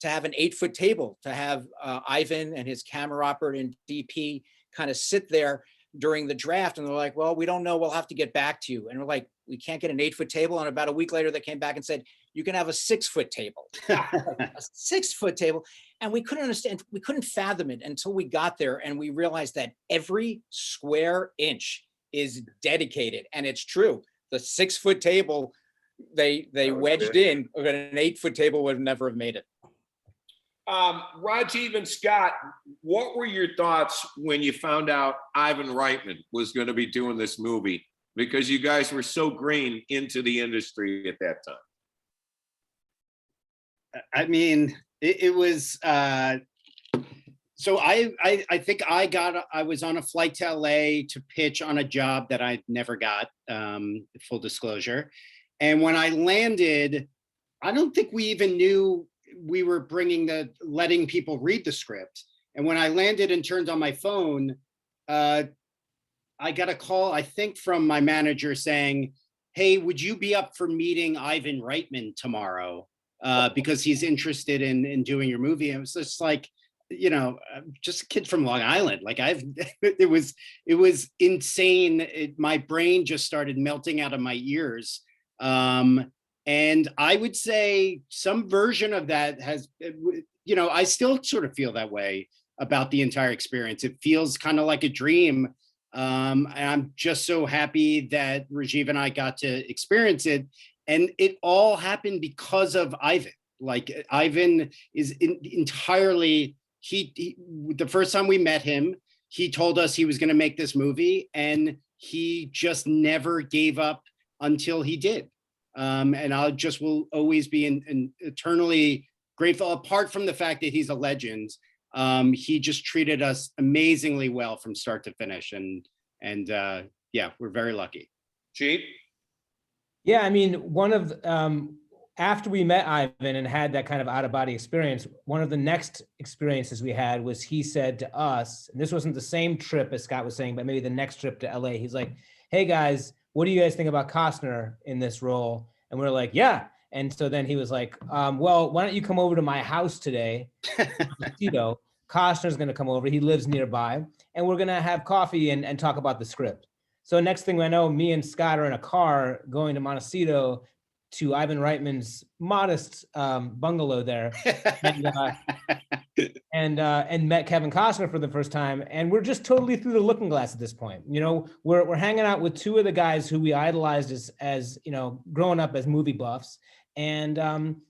have an 8-foot table, to have Ivan and his camera operator and DP kind of sit there during the draft, and they're like, well, we don't know, we'll have to get back to you. And we're like, we can't get an 8-foot table. And about a week later, they came back and said, you can have a 6-foot table. A 6-foot table. And we couldn't understand, we couldn't fathom it until we got there, and we realized that every square inch is dedicated. And it's true. The 6-foot table, they wedged in, but an 8-foot table would never have made it. Rajiv and Scott, what were your thoughts when you found out Ivan Reitman was going to be doing this movie? Because you guys were so green into the industry at that time. I mean, it was, so I think I was on a flight to LA to pitch on a job that I never got, full disclosure. And when I landed, I don't think we even knew we were letting people read the script. And when I landed and turned on my phone, I got a call, I think from my manager saying, hey, would you be up for meeting Ivan Reitman tomorrow? Because he's interested in doing your movie. And it was just like, you know, just a kid from Long Island. Like it was insane. My brain just started melting out of my ears. And I would say some version of that has, you know, I still sort of feel that way about the entire experience. It feels kind of like a dream. And I'm just so happy that Rajiv and I got to experience it. And it all happened because of Ivan. Like Ivan is entirely, the first time we met him, he told us he was going to make this movie, and he just never gave up until he did. And will always be eternally grateful, apart from the fact that he's a legend. He just treated us amazingly well from start to finish. And yeah, we're very lucky. Chief? Yeah, I mean, after we met Ivan and had that kind of out-of-body experience, one of the next experiences we had was he said to us, and this wasn't the same trip as Scott was saying, but maybe the next trip to LA, he's like, hey guys, what do you guys think about Costner in this role? And we're like, yeah. And so then he was like, well, why don't you come over to my house today? Costner's gonna come over, he lives nearby, and we're gonna have coffee and talk about the script. So next thing I know, me and Scott are in a car going to Montecito to Ivan Reitman's modest bungalow there, and met Kevin Costner for the first time. And we're just totally through the looking glass at this point. You know, we're hanging out with two of the guys who we idolized as you know, growing up as movie buffs, and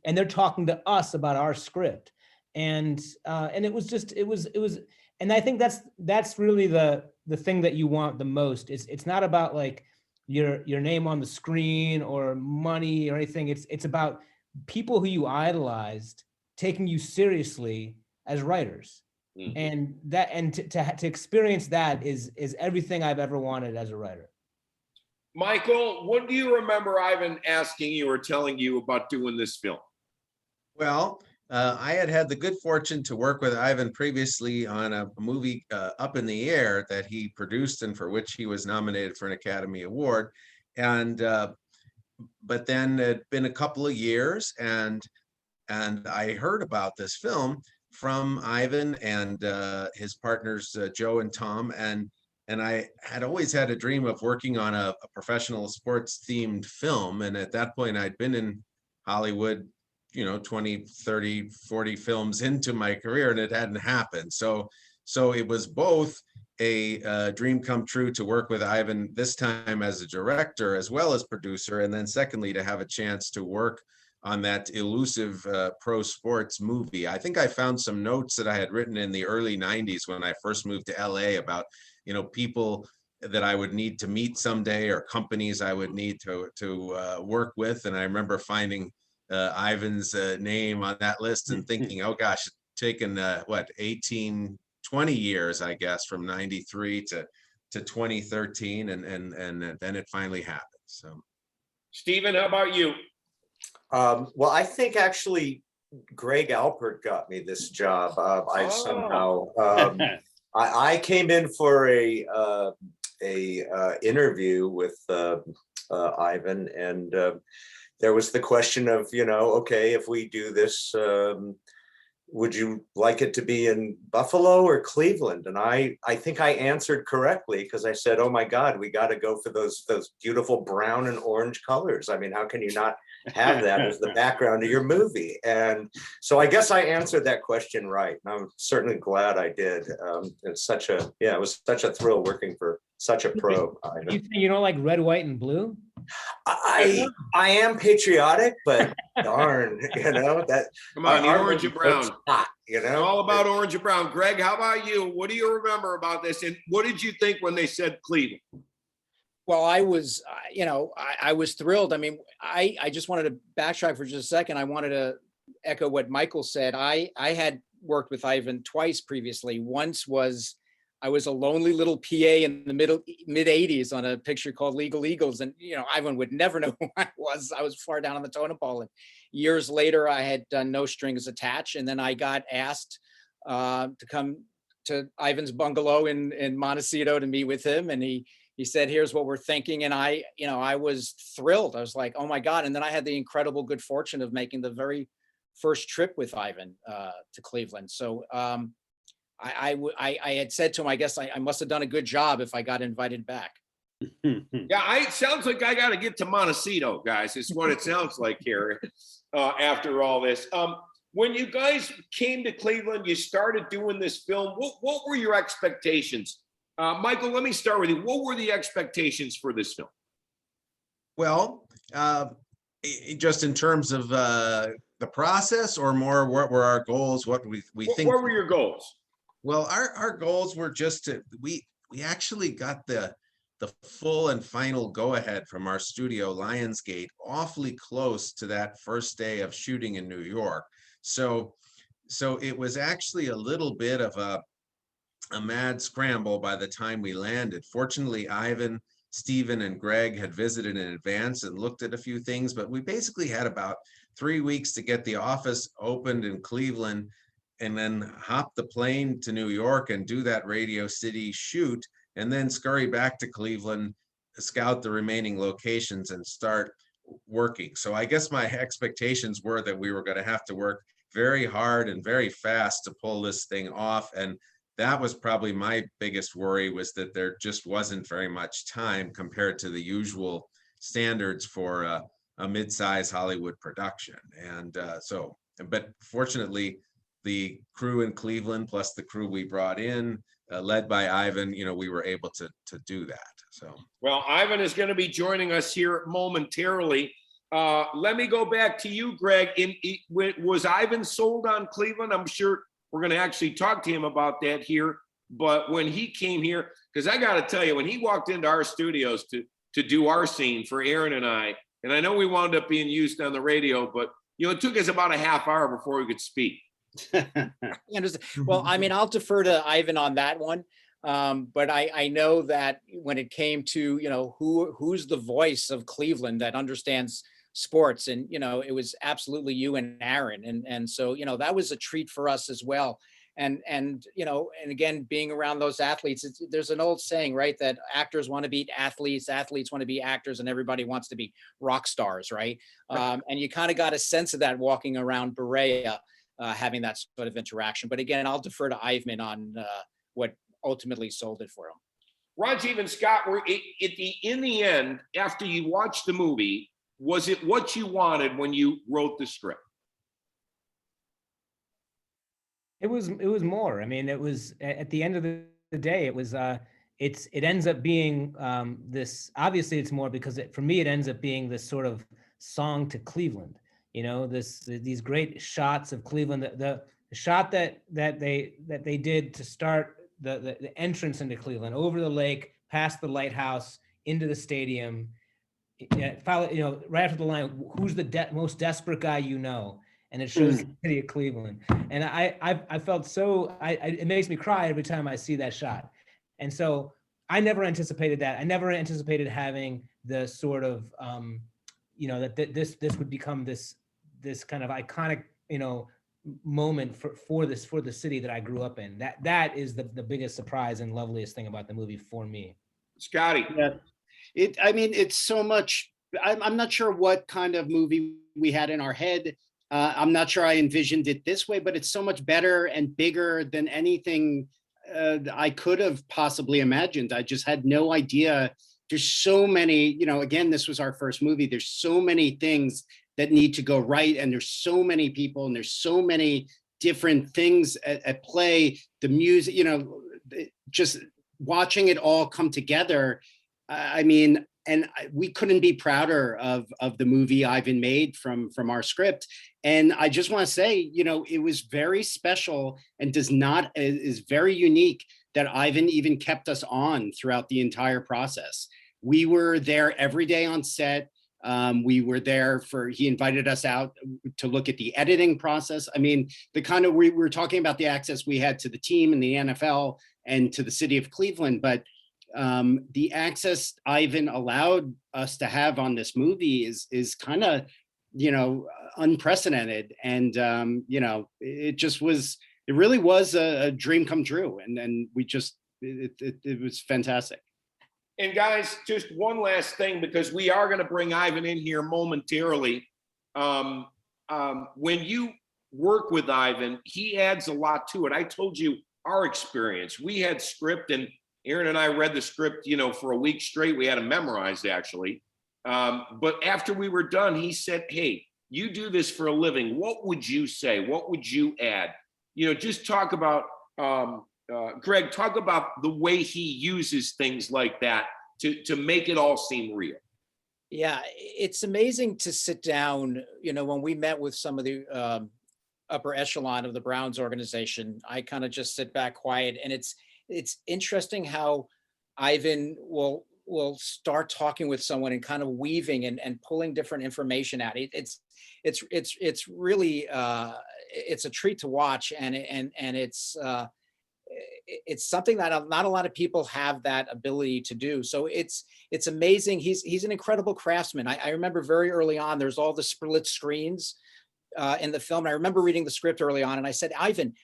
they're talking to us about our script, and it was, and I think that's really the thing that you want the most. It's not about like your name on the screen or money or anything. It's about people who you idolized taking you seriously as writers. Mm-hmm. And to experience that is everything I've ever wanted as a writer. Michael, what do you remember Ivan asking you or telling you about doing this film? Well, I had the good fortune to work with Ivan previously on a movie, Up in the Air, that he produced and for which he was nominated for an Academy Award. And but then it'd been a couple of years, and I heard about this film from Ivan and his partners Joe and Tom, and I had always had a dream of working on a professional sports themed film. And at that point, I'd been in Hollywood, you know, 20, 30, 40 films into my career, and it hadn't happened. So it was both a dream come true to work with Ivan, this time as a director as well as producer, and then secondly, to have a chance to work on that elusive pro sports movie. I think I found some notes that I had written in the early 90s when I first moved to LA about, you know, people that I would need to meet someday or companies I would need to work with. And I remember finding Ivan's name on that list and thinking, oh gosh, it's taken 18, 20 years, I guess, from 93 to 2013, and then it finally happened. So, Stephen, how about you? Well, I think actually Greg Alpert got me this job. I came in for a interview with Ivan, and there was the question of, you know, okay, if we do this, would you like it to be in Buffalo or Cleveland? And I think I answered correctly, because I said, oh my God, we got to go for those beautiful brown and orange colors. I mean, how can you not have that as the background of your movie? And so I guess I answered that question right. And I'm certainly glad I did. It was such a thrill working for such a pro. You don't like red, white, and blue? I am patriotic, but darn, that. Come on, the orange and brown. Hot, All about orange and brown. Greg, how about you? What do you remember about this? And what did you think when they said Cleveland? Well, I was, I was thrilled. I mean, I just wanted to backtrack for just a second. I wanted to echo what Michael said. I had worked with Ivan twice previously. Once I was a lonely little PA in the mid 80s on a picture called Legal Eagles. And, Ivan would never know who I was. I was far down on the totem pole. And years later, I had done No Strings Attached. And then I got asked to come to Ivan's bungalow in Montecito to meet with him. And he said, here's what we're thinking. And I was thrilled. I was like, oh my God. And then I had the incredible good fortune of making the very first trip with Ivan to Cleveland. So I had said to him, I guess I must have done a good job if I got invited back. Yeah, it sounds like I got to get to Montecito, guys. It's what it sounds like here after all this. When you guys came to Cleveland, you started doing this film. What were your expectations? Michael, let me start with you. What were the expectations for this film? Well, just in terms of the process, or more, what were our goals? What we think? What were your goals? Well, our goals were just we actually got the full and final go-ahead from our studio, Lionsgate, awfully close to that first day of shooting in New York. So it was actually a little bit of a mad scramble by the time we landed. Fortunately, Ivan, Stephen, and Greg had visited in advance and looked at a few things, but we basically had about 3 weeks to get the office opened in Cleveland, and then hop the plane to New York and do that Radio City shoot, and then scurry back to Cleveland, scout the remaining locations, and start working. So I guess my expectations were that we were going to have to work very hard and very fast to pull this thing off. And that was probably my biggest worry, was that there just wasn't very much time compared to the usual standards for a mid-size Hollywood production. And but fortunately, the crew in Cleveland, plus the crew we brought in, led by Ivan, we were able to do that. So, well, Ivan is going to be joining us here momentarily. Let me go back to you, Greg. Was Ivan sold on Cleveland? I'm sure we're going to actually talk to him about that here. But when he came here, because I got to tell you, when he walked into our studios to do our scene for Aaron and I know we wound up being used on the radio, but it took us about a half hour before we could speak. Well, I mean, I'll defer to Ivan on that one. But I know that when it came to, who's the voice of Cleveland that understands sports, and, it was absolutely you and Aaron. And so, that was a treat for us as well. And again, being around those athletes, there's an old saying, right, that actors want to be athletes, athletes want to be actors, and everybody wants to be rock stars, right? And you kind of got a sense of that walking around Berea, having that sort of interaction. But again, I'll defer to Ivan on what ultimately sold it for him. Rajiv and Scott, in the end, after you watched the movie, was it what you wanted when you wrote the script? It was more. I mean, it was, at the end of the day, it was it ends up being this, obviously it's more because for me it ends up being this sort of song to Cleveland. These great shots of Cleveland, the shot that they did to start the entrance into Cleveland, over the lake, past the lighthouse, into the stadium. Right after the line, who's the most desperate guy and it shows the city of Cleveland. And I felt so, it makes me cry every time I see that shot. And so I never anticipated that. I never anticipated having the sort of, that this would become this kind of iconic, moment for the city that I grew up in. That is the biggest surprise and loveliest thing about the movie for me. Scotty. Yeah. It's so much. I'm not sure what kind of movie we had in our head. I'm not sure I envisioned it this way, but it's so much better and bigger than anything I could have possibly imagined. I just had no idea. There's so many, again, this was our first movie. There's so many things that need to go right. And there's so many people and there's so many different things at play. The music, just watching it all come together. we couldn't be prouder of the movie Ivan made from our script. And I just want to say, you know, it was very special and is very unique that Ivan even kept us on throughout the entire process. We were there every day on set. We were there he invited us out to look at the editing process. I mean, we were talking about the access we had to the team and the NFL and to the city of Cleveland, but the access Ivan allowed us to have on this movie is kind of, you know, unprecedented. And, you know, it really was a dream come true. And it was fantastic. And guys, just one last thing, because we are going to bring Ivan in here momentarily. When you work with Ivan, he adds a lot to it. I told you our experience. We had script, and Aaron and I read the script, you know, for a week straight. We had it memorized, actually. But after we were done, he said, hey, you do this for a living. What would you say? What would you add? You know, just talk about, Greg, talk about the way he uses things like that to make it all seem real. Yeah, it's amazing to sit down. You know, when we met with some of the upper echelon of the Browns organization, I kind of just sit back quiet, and it's interesting how Ivan will start talking with someone and kind of weaving and pulling different information out. It's really it's a treat to watch, and it's something that not a lot of people have that ability to do. So it's amazing. He's an incredible craftsman. I remember very early on, there's all the split screens in the film. And I remember reading the script early on, and I said, Ivan,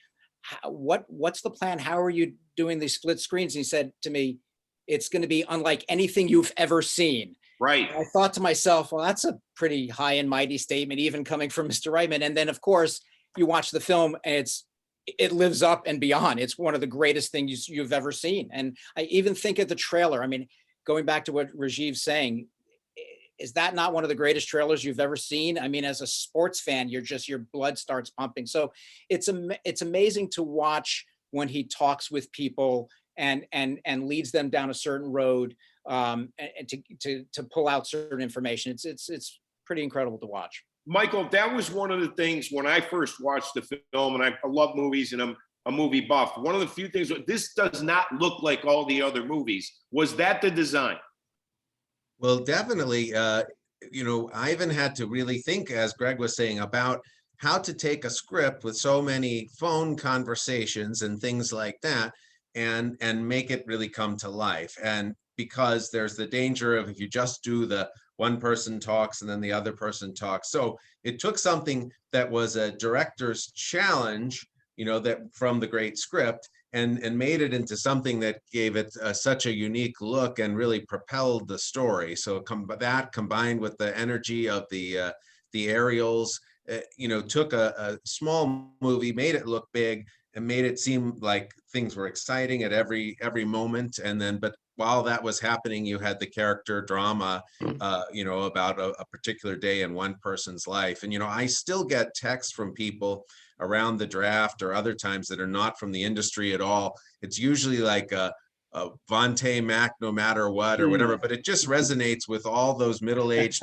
what's the plan? How are you doing these split screens? And he said to me, it's going to be unlike anything you've ever seen. Right. And I thought to myself, well, that's a pretty high and mighty statement, even coming from Mr. Reitman. And then, of course, you watch the film, and it lives up and beyond. It's one of the greatest things you've ever seen. And I even think of the trailer. I mean, going back to what Rajiv's saying, is that not one of the greatest trailers you've ever seen? I mean, as a sports fan, your blood starts pumping. So it's amazing to watch when he talks with people and leads them down a certain road, and to pull out certain information. It's pretty incredible to watch. Michael, that was one of the things when I first watched the film, and I love movies and I'm a movie buff. One of the few things, this does not look like all the other movies. Was that the design? Well, definitely, you know, Ivan had to really think, as Greg was saying, about how to take a script with so many phone conversations and things like that and make it really come to life. And because there's the danger of if you just do the one person talks and then the other person talks. So it took something that was a director's challenge, you know, that from the great script, and made it into something that gave it such a unique look and really propelled the story. So that combined with the energy of the aerials, you know, took a small movie, made it look big, and made it seem like things were exciting at every moment. And then, but while that was happening, you had the character drama, you know, about a particular day in one person's life. And, you know, I still get texts from people around the draft or other times that are not from the industry at all. It's usually like a Vontae Mac, no matter what, or whatever, but it just resonates with all those middle-aged,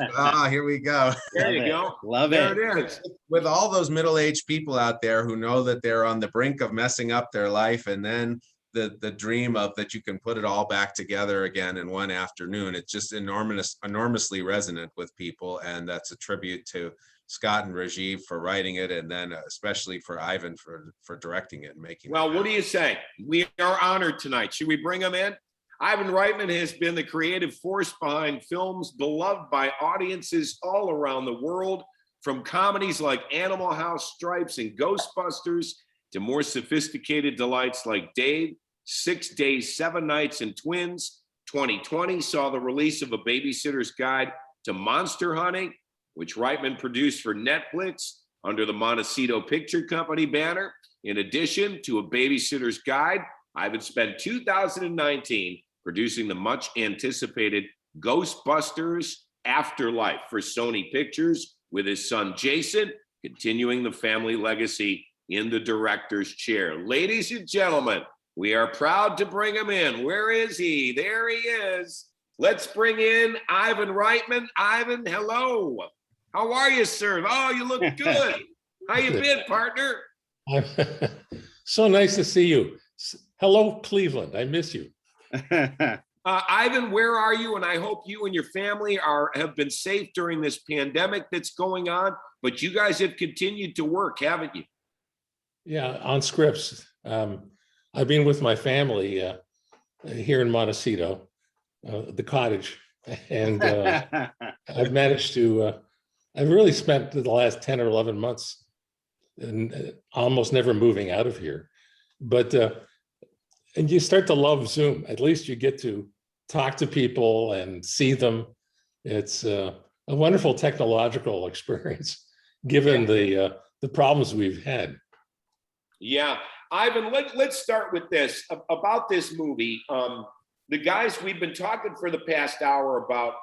here we go. There you go. Love there it. There it is. With all those middle-aged people out there who know that they're on the brink of messing up their life, and then the dream of that you can put it all back together again in one afternoon. It's just enormously resonant with people. And that's a tribute to Scott and Rajiv for writing it, and then especially for Ivan for directing it and making it. Well, what do you say? We are honored tonight. Should we bring him in? Ivan Reitman has been the creative force behind films beloved by audiences all around the world, from comedies like Animal House, Stripes, and Ghostbusters to more sophisticated delights like Dave, 6 Days, 7 Nights, and Twins. 2020 saw the release of A Babysitter's Guide to Monster Hunting, which Reitman produced for Netflix under the Montecito Picture Company banner. In addition to A Babysitter's Guide, Ivan spent 2019 producing the much anticipated Ghostbusters Afterlife for Sony Pictures with his son Jason, continuing the family legacy in the director's chair. Ladies and gentlemen, we are proud to bring him in. Where is he? There he is. Let's bring in Ivan Reitman. Ivan, hello. How are you, sir? Oh, you look good. How you been, partner? So nice to see you. Hello, Cleveland. I miss you. Ivan, where are you? And I hope you and your family have been safe during this pandemic that's going on. But you guys have continued to work, haven't you? Yeah, on scripts. I've been with my family here in Montecito, the cottage, and I've managed to. I've really spent the last 10 or 11 months and almost never moving out of here. But and you start to love Zoom. At least you get to talk to people and see them. It's a wonderful technological experience, given the problems we've had. Yeah, Ivan, let's start with this about this movie. The guys, we've been talking for the past hour about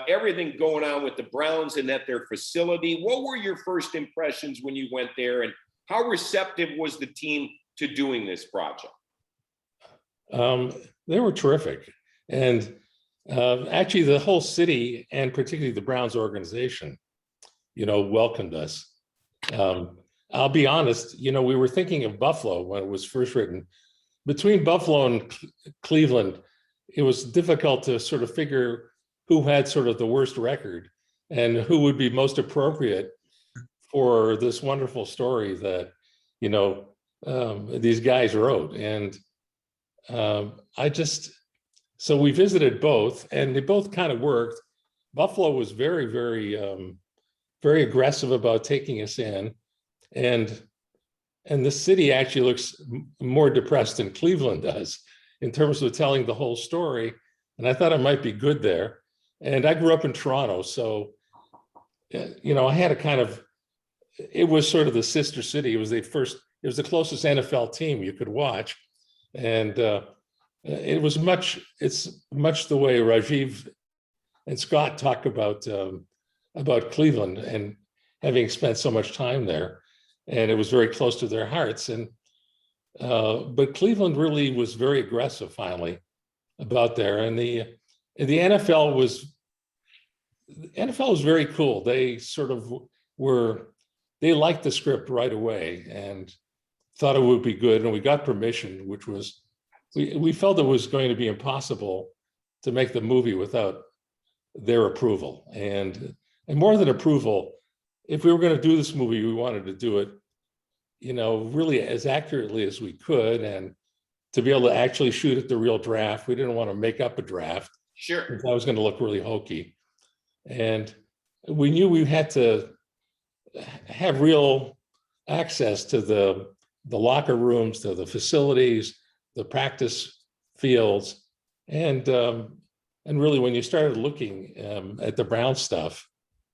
everything going on with the Browns and at their facility. What were your first impressions when you went there, and how receptive was the team to doing this project? They were terrific. And actually the whole city, and particularly the Browns organization, welcomed us. I'll be honest, we were thinking of Buffalo when it was first written. Between Buffalo and Cleveland, it was difficult to sort of figure who had sort of the worst record and who would be most appropriate for this wonderful story that, these guys wrote. And so we visited both, and they both kind of worked. Buffalo was very, very, very aggressive about taking us in. And the city actually looks more depressed than Cleveland does in terms of telling the whole story. And I thought it might be good there. And I grew up in Toronto, so, I had it was sort of the sister city. It was the closest NFL team you could watch. And it's much the way Rajiv and Scott talk about Cleveland and having spent so much time there. And it was very close to their hearts. But Cleveland really was very aggressive finally about there. And the NFL was very cool. They sort of they liked the script right away and thought it would be good. And we got permission, which was, we felt it was going to be impossible to make the movie without their approval. And more than approval, if we were going to do this movie, we wanted to do it, really as accurately as we could, and to be able to actually shoot at the real draft. We didn't want to make up a draft. Sure. That was going to look really hokey. And we knew we had to have real access to the locker rooms, to the facilities, the practice fields. And really, when you started looking at the Brown stuff,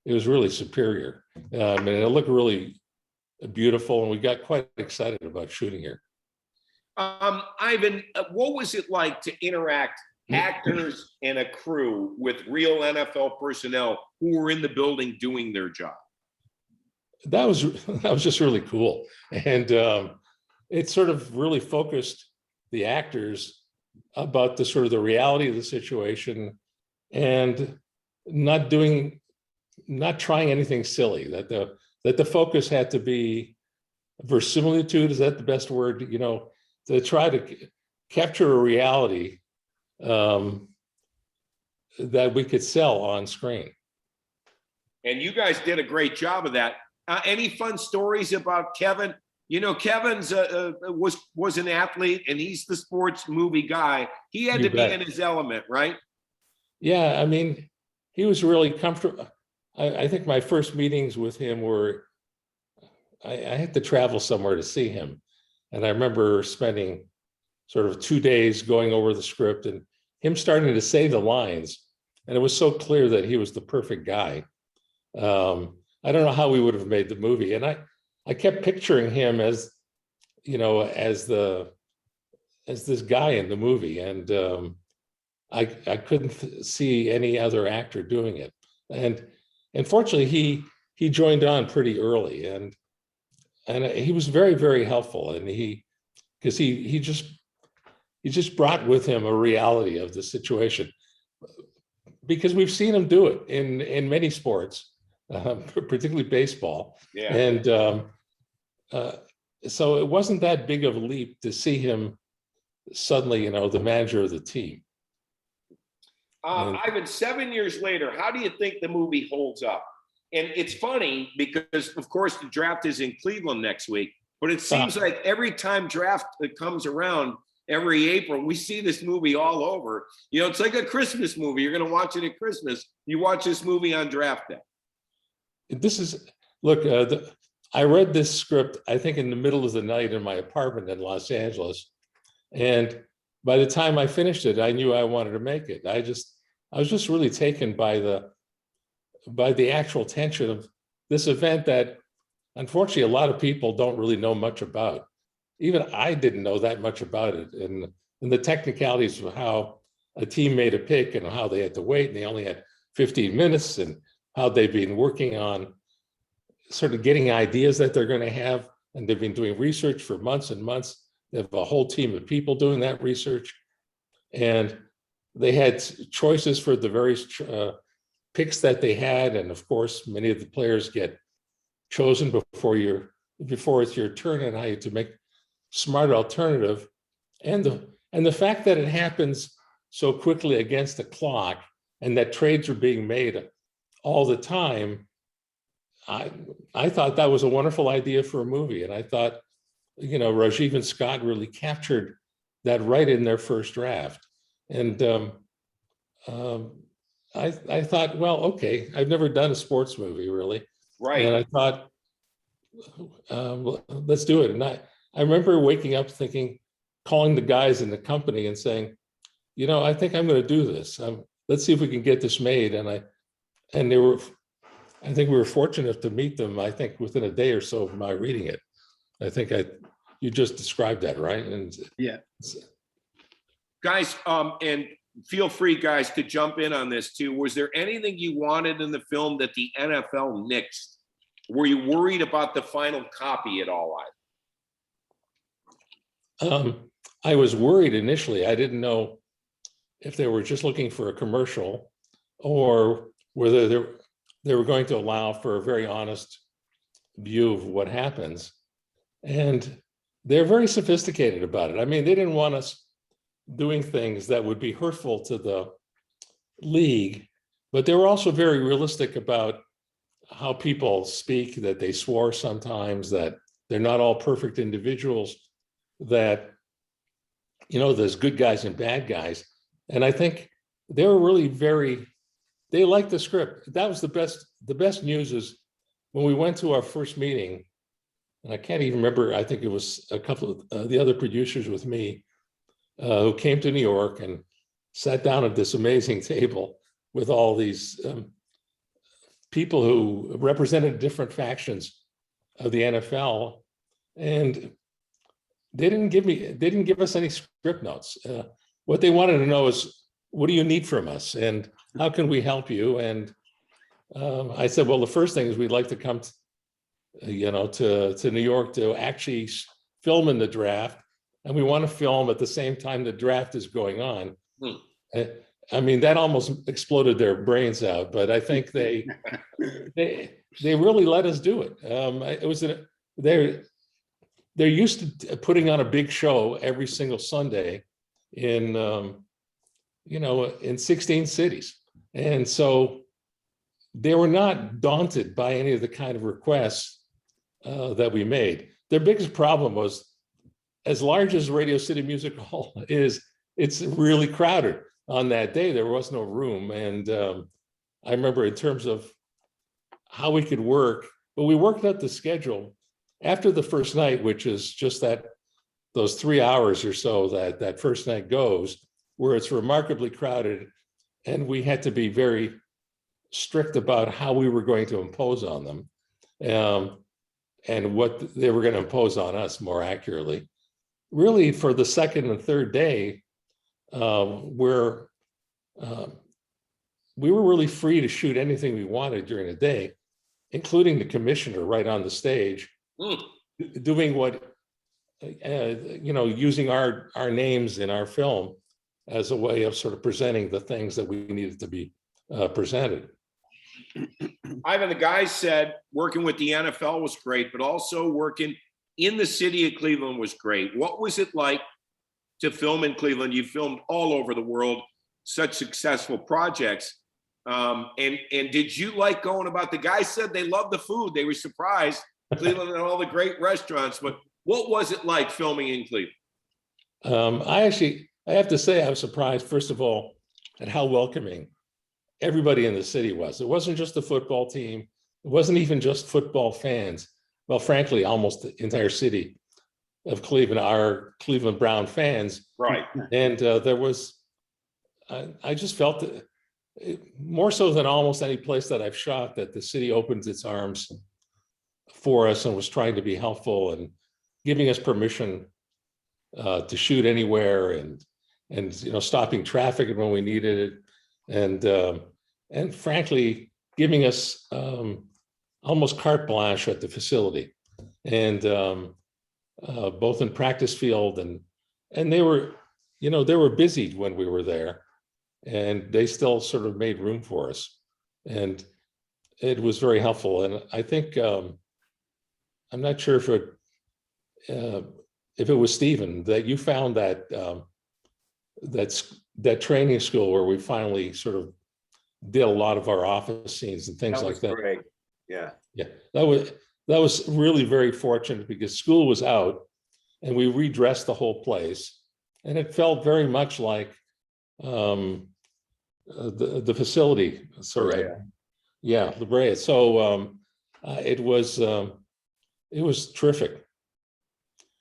it was really superior. And it looked really beautiful, and we got quite excited about shooting here. Ivan, what was it like to interact actors and a crew with real NFL personnel who were in the building doing their job? That was just really cool. And it sort of really focused the actors about the sort of the reality of the situation, and not trying anything silly. That the focus had to be verisimilitude. Is that the best word? To try to capture a reality that we could sell on screen. And you guys did a great job of that. Any fun stories about Kevin? Kevin's was an athlete, and he's the sports movie guy. He had to be in his element, right? Yeah, I mean, he was really comfortable. I think my first meetings with him were, I had to travel somewhere to see him. And I remember spending sort of 2 days going over the script and him starting to say the lines. And it was so clear that he was the perfect guy. I don't know how we would have made the movie. And I kept picturing him as, as this guy in the movie. And I couldn't see any other actor doing it. And fortunately, he joined on pretty early, and he was very, very helpful. And because he just brought with him a reality of the situation. because we've seen him do it in many sports, particularly baseball. Yeah. And so it wasn't that big of a leap to see him suddenly, you know, the manager of the team. Ivan, 7 years later, how do you think the movie holds up? And it's funny because, of course, the draft is in Cleveland next week, but it seems like every time draft comes around, every April, we see this movie all over. You know, it's like a Christmas movie. You're going to watch it at Christmas. You watch this movie on draft day. This is, look, I read this script, I think in the middle of the night in my apartment in Los Angeles. And by the time I finished it, I knew I wanted to make it. I was just really taken by the actual tension of this event that unfortunately a lot of people don't really know much about. Even I didn't know that much about it, and the technicalities of how a team made a pick and how they had to wait, and they only had 15 minutes, and how they've been working on sort of getting ideas that they're going to have, and they've been doing research for months and months. They have a whole team of people doing that research, and they had choices for the various picks that they had, and of course, many of the players get chosen before it's your turn, and how you to make smart alternative, and the fact that it happens so quickly against the clock, and that trades are being made all the time. I thought that was a wonderful idea for a movie, and I thought, you know, Rajiv and Scott really captured that right in their first draft. And I thought, well, okay, I've never done a sports movie really, Right. and I thought, well, let's do it. And I remember waking up thinking, calling the guys in the company and saying, you know, I think I'm going to do this. Let's see if we can get this made. I think we were fortunate to meet them, I think within a day or so of my reading it. I think you just described that, right? And yeah. Guys, and feel free, guys, to jump in on this too. Was there anything you wanted in the film that the NFL nixed? Were you worried about the final copy at all, Ivan? I was worried initially. I didn't know if they were just looking for a commercial or whether they were going to allow for a very honest view of what happens. And they're very sophisticated about it. I mean, they didn't want us doing things that would be hurtful to the league, but they were also very realistic about how people speak, that they swore sometimes, that they're not all perfect individuals, that, you know, there's good guys and bad guys. And I think they were really they liked the script. That was the best news is when we went to our first meeting, and I can't even remember, I think it was a couple of the other producers with me who came to New York and sat down at this amazing table with all these people who represented different factions of the NFL, and they didn't give us any script notes. What they wanted to know is, what do you need from us, and how can we help you? And I said, well, the first thing is we'd like to come, to New York to actually film in the draft, and we want to film at the same time the draft is going on. I mean, that almost exploded their brains out, but I think they really let us do it. It was they're used to putting on a big show every single Sunday in 16 cities, and so they were not daunted by any of the kind of requests that we made. Their biggest problem was, as large as Radio City Music Hall is, it's really crowded. On that day, there was no room. And I remember in terms of how we could work, but we worked out the schedule after the first night, which is just those 3 hours or so that first night goes, where it's remarkably crowded. And we had to be very strict about how we were going to impose on them and what they were going to impose on us more accurately. Really, for the second and third day, where we were really free to shoot anything we wanted during the day, including the commissioner right on the stage, doing what, using our names in our film as a way of sort of presenting the things that we needed to be presented. Ivan, the guys said working with the NFL was great, but also working in the city of Cleveland was great. What was it like to film in Cleveland? You filmed all over the world, such successful projects. And did you like going about? The guys said they loved the food. They were surprised. Cleveland and all the great restaurants, but what was it like filming in Cleveland? I have to say I was surprised, first of all, at how welcoming everybody in the city was. It wasn't just the football team. It wasn't even just football fans. Well, frankly, almost the entire city of Cleveland are Cleveland Brown fans. Right. And I just felt that more so than almost any place that I've shot, that the city opened its arms for us and was trying to be helpful and giving us permission to shoot anywhere and stopping traffic when we needed it, and frankly giving us almost carte blanche at the facility, and both in practice field and they were busy when we were there, and they still sort of made room for us, and it was very helpful. And I think I'm not sure if it was Stephen that you found that training school where we finally sort of did a lot of our office scenes and things like that. Great. Yeah. Yeah, that was really very fortunate because school was out and we redressed the whole place, and it felt very much like the facility. Sorry, yeah, La Brea. So it was terrific.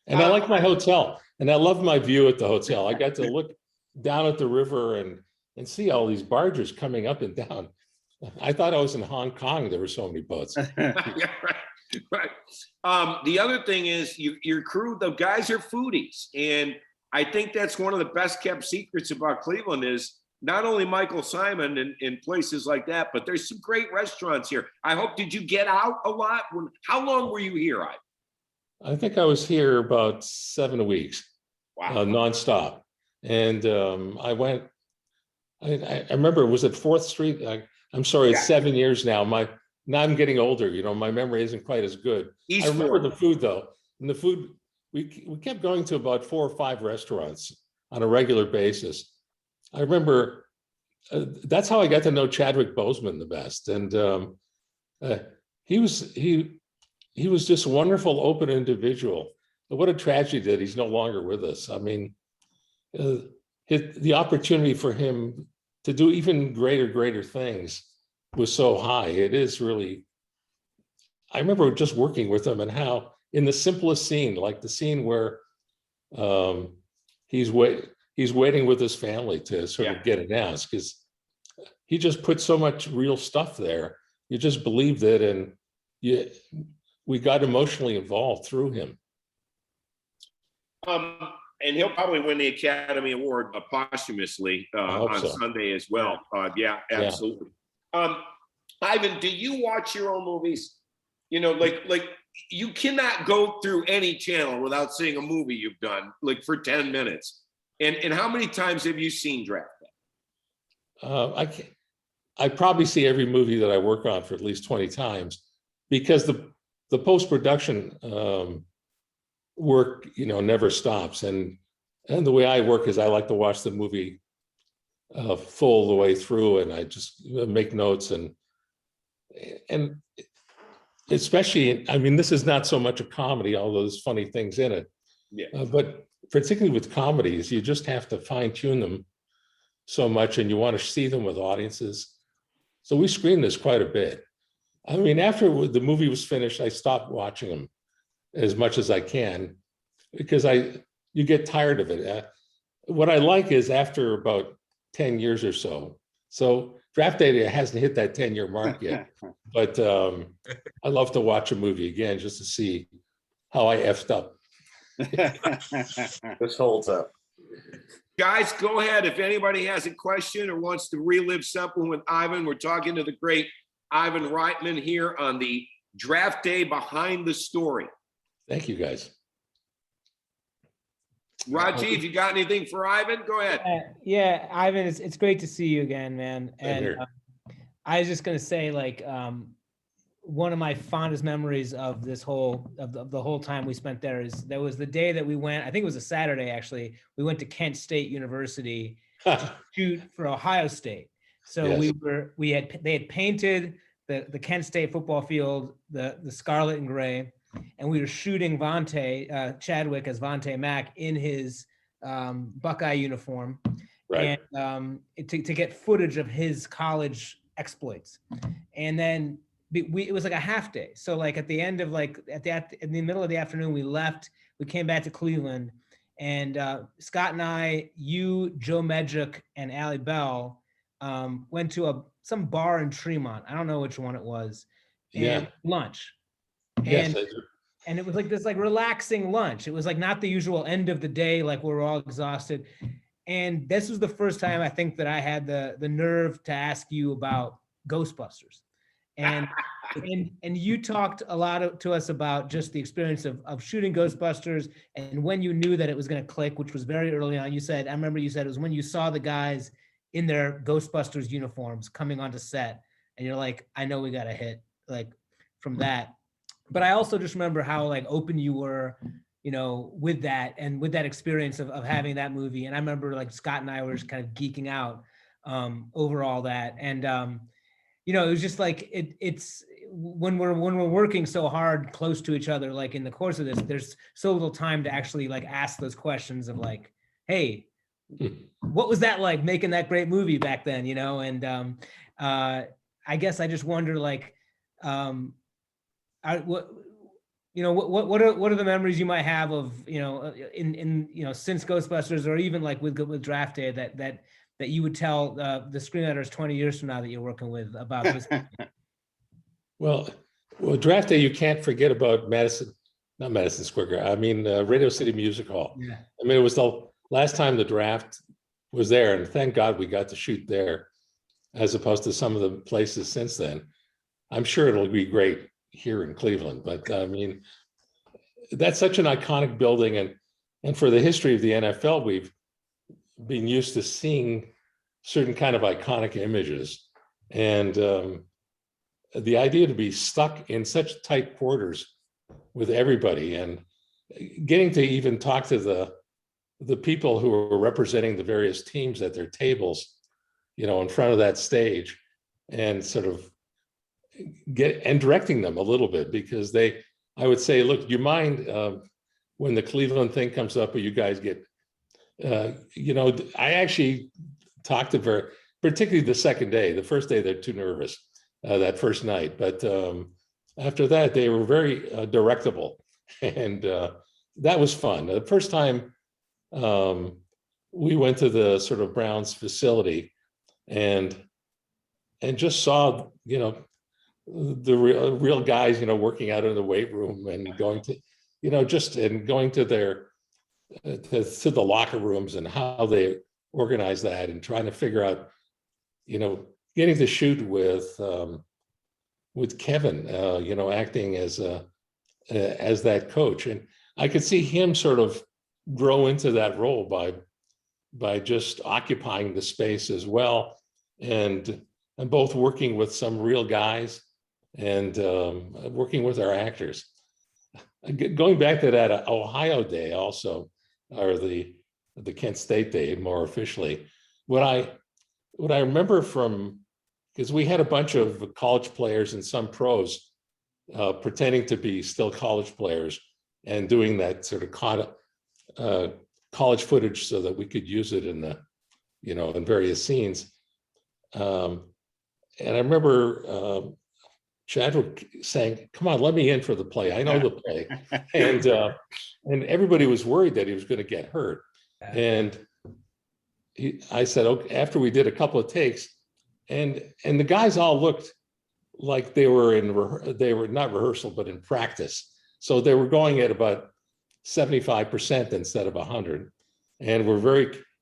And I like my hotel, and I love my view at the hotel. I got to look down at the river and see all these barges coming up and down. I thought I was in Hong Kong. There were so many boats. Yeah, right. The other thing is your crew, the guys are foodies. And I think that's one of the best kept secrets about Cleveland is not only Michael Simon and places like that, but there's some great restaurants here. Did you get out a lot? How long were you here, Ivan? I think I was here about 7 weeks, Wow. Nonstop. And I remember it was at 4th Street. I'm sorry, it's 7 years now. Now I'm getting older, my memory isn't quite as good. I remember the food though. And the food, we kept going to about 4 or 5 restaurants on a regular basis. I remember that's how I got to know Chadwick Boseman the best. And he was just a wonderful, open individual. But what a tragedy that he's no longer with us. I mean, the opportunity for him to do even greater things was so high. It is really, I remember just working with him and how in the simplest scene, like the scene where he's waiting with his family to sort of get announced, because he just put so much real stuff there. You just believed it, and we got emotionally involved through him. And he'll probably win the Academy Award posthumously on Sunday as well. Yeah, absolutely. Yeah. Ivan, do you watch your own movies? Like you cannot go through any channel without seeing a movie you've done, like for 10 minutes. And how many times have you seen Draft Day? I probably see every movie that I work on for at least 20 times, because the post-production work, never stops. And the way I work is I like to watch the movie full the way through, and I just make notes and especially, this is not so much a comedy, although there's funny things in it. Yeah. But particularly with comedies, you just have to fine tune them so much, and you want to see them with audiences. So we screened this quite a bit. After the movie was finished, I stopped watching them as much as I can, because you get tired of it. What I like is after about 10 years or so Draft Day hasn't hit that 10-year mark yet, but I love to watch a movie again just to see how I effed up. This holds up. Guys, go ahead. If anybody has a question or wants to relive something with Ivan, we're talking to the great Ivan Reitman here on the Draft Day Behind the Story. Thank you, guys. Rajiv, you got anything for Ivan? Go ahead. Yeah, Ivan, it's great to see you again, man. And I was just gonna say, like, one of my fondest memories of this whole of the whole time we spent there was the day that we went. I think it was a Saturday actually. We went to Kent State University to shoot for Ohio State. So Yes. they had painted the Kent State football field the scarlet and gray, and we were shooting Chadwick as Vontae Mack in his Buckeye uniform, Right. and to get footage of his college exploits. And then it was like a half day. So like at the end of in the middle of the afternoon, we left. We came back to Cleveland, and Scott and I, you, Joe Medjuk, and Allie Bell went to some bar in Tremont. I don't know which one it was. And lunch. Yes. And it was like this like relaxing lunch. It was like not the usual end of the day, like we're all exhausted. And this was the first time I think that I had the nerve to ask you about Ghostbusters. And you talked a lot to us about just the experience of shooting Ghostbusters and when you knew that it was going to click, which was very early on. I remember you said it was when you saw the guys in their Ghostbusters uniforms coming onto set, and you're like, I know we got a hit, like from that. But I also just remember how like open you were, with that and with that experience of having that movie. And I remember like Scott and I were just kind of geeking out over all that. And it was just like it's when we're working so hard close to each other, like in the course of this, there's so little time to actually like ask those questions of like, hey, what was that like making that great movie back then? And I guess I just wonder like, what are the memories you might have of in since Ghostbusters, or even like with Draft Day that you would tell the screenwriters 20 years from now that you're working with about this? Well, Draft Day, you can't forget about not Madison Square Garden. Radio City Music Hall. Yeah. I mean, it was the last time the draft was there, and thank God we got to shoot there, as opposed to some of the places since then. I'm sure it'll be great here in Cleveland, but I mean, that's such an iconic building, and for the history of the NFL, we've been used to seeing certain kind of iconic images, and the idea to be stuck in such tight quarters with everybody and getting to even talk to the people who are representing the various teams at their tables, in front of that stage, and sort of directing them a little bit, because I would say, look, do you mind when the Cleveland thing comes up, or you guys get, I actually talked to particularly the second day. The first day, they're too nervous, that first night. But after that, they were very directable. And that was fun. The first time we went to the sort of Browns facility and just saw, the real guys, working out in the weight room and going to, going to their, to the locker rooms and how they organize that, and trying to figure out, getting to shoot with Kevin, acting as that coach. And I could see him sort of grow into that role by just occupying the space as well. And both working with some real guys and working with our actors. Going back to that Ohio Day also, or the Kent State Day more officially, what I remember because we had a bunch of college players and some pros pretending to be still college players and doing that sort of college footage so that we could use it in in various scenes. And I remember Chadwick saying, "Come on, let me in for the play. I know the play." And everybody was worried that he was going to get hurt. And I said, okay, after we did a couple of takes, and the guys all looked like they were not rehearsal, but in practice. So they were going at about 75% instead of 100. And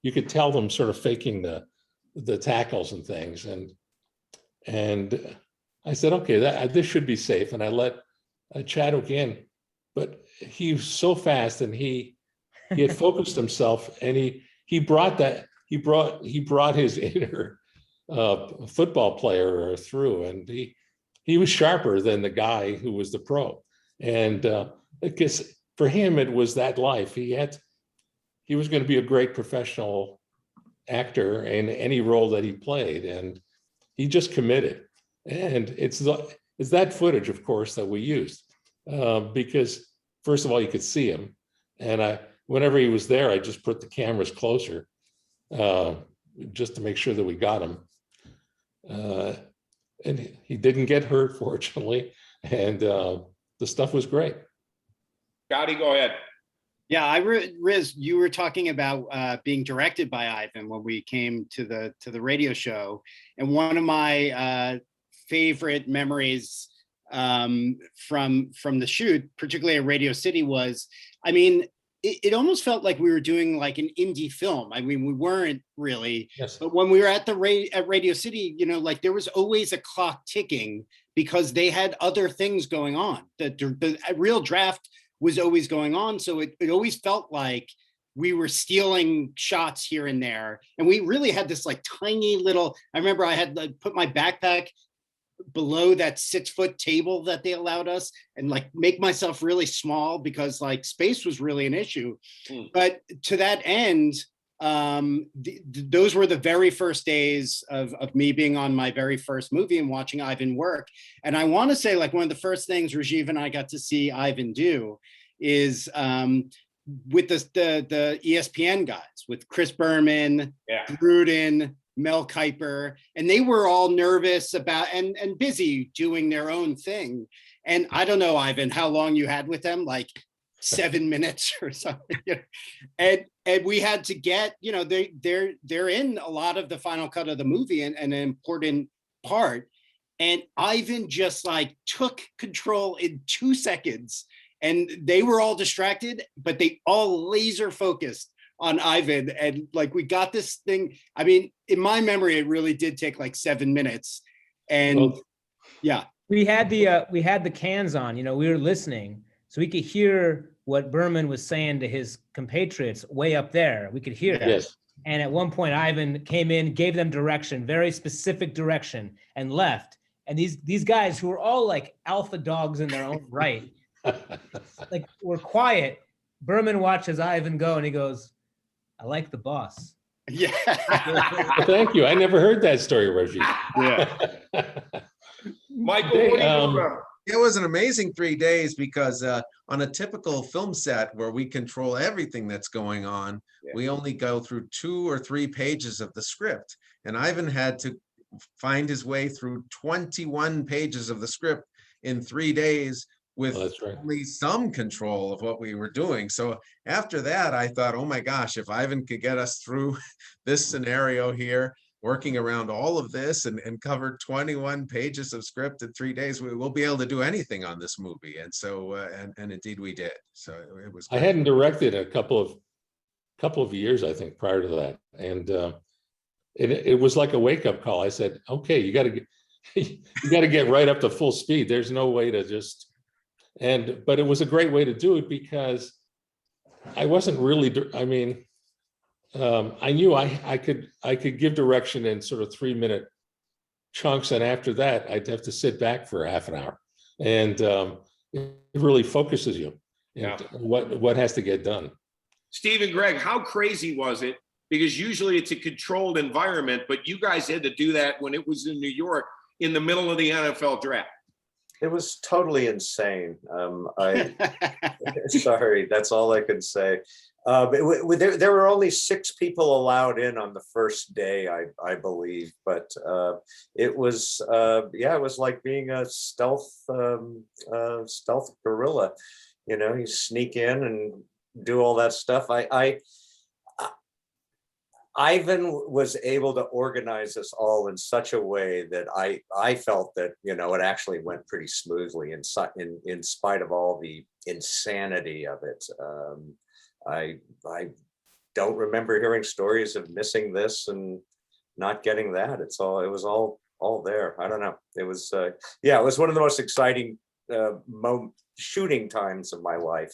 you could tell them sort of faking the tackles and things. And I said, okay, this should be safe. And I let Chadwick in, but he was so fast, and he had focused himself, and he brought his inner football player through, and he was sharper than the guy who was the pro. And because for him, it was that life. He was going to be a great professional actor in any role that he played, and he just committed. And it's that footage, of course, that we used because first of all, you could see him, and whenever he was there, I just put the cameras closer just to make sure that we got him. And he didn't get hurt, fortunately, and the stuff was great. Gotti, go ahead. Yeah, Riz, you were talking about being directed by Ivan when we came to the radio show, and one of my favorite memories from the shoot, particularly at Radio City, was, I mean, it almost felt like we were doing like an indie film. I mean, we weren't really, Yes. But when we were at Radio City, you know, like there was always a clock ticking because they had other things going on. The real draft was always going on. So it always felt like we were stealing shots here and there. And we really had this like tiny little, I remember I had to put my backpack below that 6-foot table that they allowed us and like make myself really small because like space was really an issue. But to that end, those were the very first days of me being on my very first movie and watching Ivan work. And I want to say like one of the first things Rajiv and I got to see Ivan do is with the ESPN guys, with Chris Berman, Gruden, Mel Kiper, and they were all nervous about and busy doing their own thing. And I don't know, Ivan, how long you had with them, like 7 minutes or something. And we had to get, you know, they're in a lot of the final cut of the movie and an important part. And Ivan just like took control in 2 seconds, and they were all distracted, but they all laser focused on Ivan. And like, we got this thing. I mean, in my memory, it really did take like 7 minutes. And yeah. We had the cans on, you know, we were listening, so we could hear what Berman was saying to his compatriots way up there. We could hear it. Yes. And at one point, Ivan came in, gave them direction, very specific direction, and left. And these guys who were all like alpha dogs in their own right, like were quiet. Berman watches Ivan go and he goes, "I like the boss." Yeah. Well, thank you. I never heard that story, Rajiv. Yeah. Michael, what do you remember? It was an amazing 3 days because on a typical film set where we control everything that's going on, we only go through 2 or 3 pages of the script. And Ivan had to find his way through 21 pages of the script in 3 days with only some control of what we were doing. So after that, I thought, oh my gosh, if Ivan could get us through this scenario here, working around all of this and cover 21 pages of script in 3 days, we will be able to do anything on this movie. And so, and indeed we did. So it was great. I hadn't directed a couple of years, I think, prior to that. And it was like a wake-up call. I said, okay, you got to get right up to full speed. There's no way to just, but it was a great way to do it because I wasn't really, I mean, I knew I could give direction in sort of 3-minute chunks, and after that, I'd have to sit back for half an hour, and it really focuses you in what has to get done. Steve and Greg, how crazy was it? Because usually it's a controlled environment, but you guys had to do that when it was in New York in the middle of the NFL draft. It was totally insane. Sorry, that's all I can say. There were only 6 people allowed in on the first day, I believe, but it was it was like being a stealth guerrilla. You know, you sneak in and do all that stuff. Ivan was able to organize us all in such a way that I felt that, you know, it actually went pretty smoothly in spite of all the insanity of it. I don't remember hearing stories of missing this and not getting that. It was all there. I don't know. It was it was one of the most exciting shooting times of my life.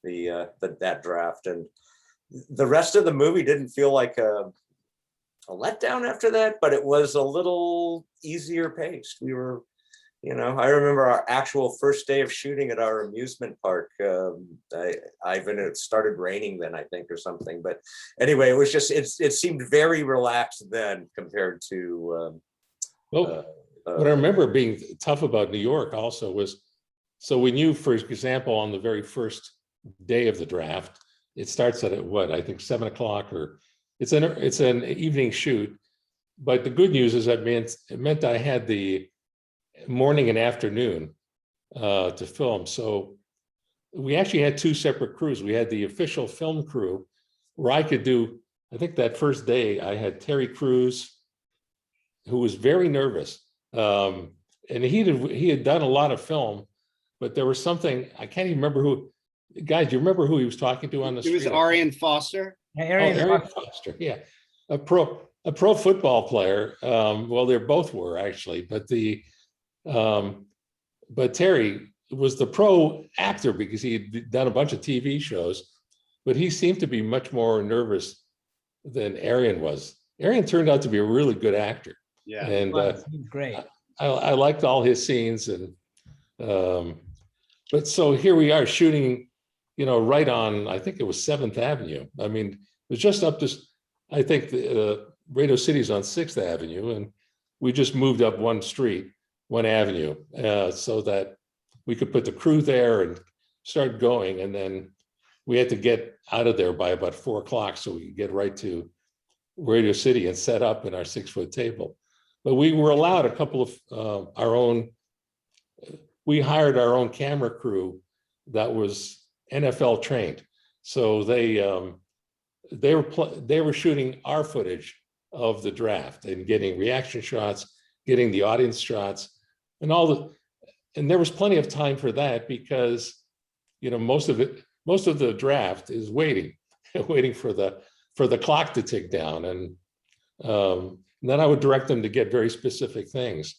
That draft, and the rest of the movie didn't feel like a letdown after that, but it was a little easier paced. We were, I remember our actual first day of shooting at our amusement park. It started raining then, I think, or something. But anyway, it was just, it seemed very relaxed then compared to. What I remember being tough about New York also was, so we knew, for example, on the very first day of the draft, it starts at what, I think 7 o'clock, or it's an evening shoot. But the good news is it meant I had the morning and afternoon to film. So we actually had 2 separate crews. We had the official film crew where I could do, I think that first day I had Terry Crews, who was very nervous. And he had done a lot of film, but there was something, I can't even remember who. Guys, do you remember who he was talking to on the street? It was Arian Foster. Arian Foster, yeah. A pro football player. Well, they both were actually, but but Terry was the pro actor because he had done a bunch of TV shows, but he seemed to be much more nervous than Arian was. Arian turned out to be a really good actor. Yeah, and great. I liked all his scenes, and but so here we are shooting, right on, I think it was 7th Avenue. I mean, it was just up to, I think Radio City's on 6th Avenue, and we just moved up one avenue, so that we could put the crew there and start going. And then we had to get out of there by about 4 o'clock so we could get right to Radio City and set up in our 6-foot table. But we were allowed a couple of we hired our own camera crew that was NFL trained. So they were shooting our footage of the draft and getting reaction shots, getting the audience shots, and and there was plenty of time for that because, most of the draft is waiting for the clock to tick down. And then I would direct them to get very specific things.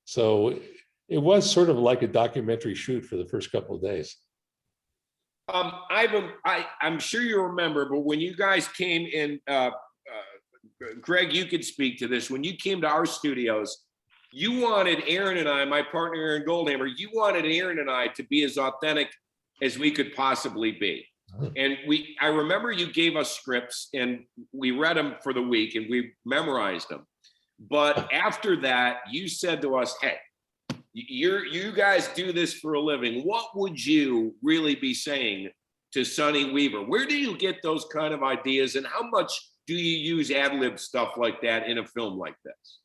So it was sort of like a documentary shoot for the first couple of days. Ivan, I'm sure you remember, but when you guys came in, Greg, you could speak to this. When you came to our studios, you wanted Aaron and I, my partner Aaron Goldhammer, you wanted Aaron and I to be as authentic as we could possibly be. And I remember you gave us scripts and we read them for the week and we memorized them. But after that, you said to us, hey, you guys do this for a living. What would you really be saying to Sonny Weaver? Where do you get those kind of ideas, and how much do you use ad-lib stuff like that in a film like this?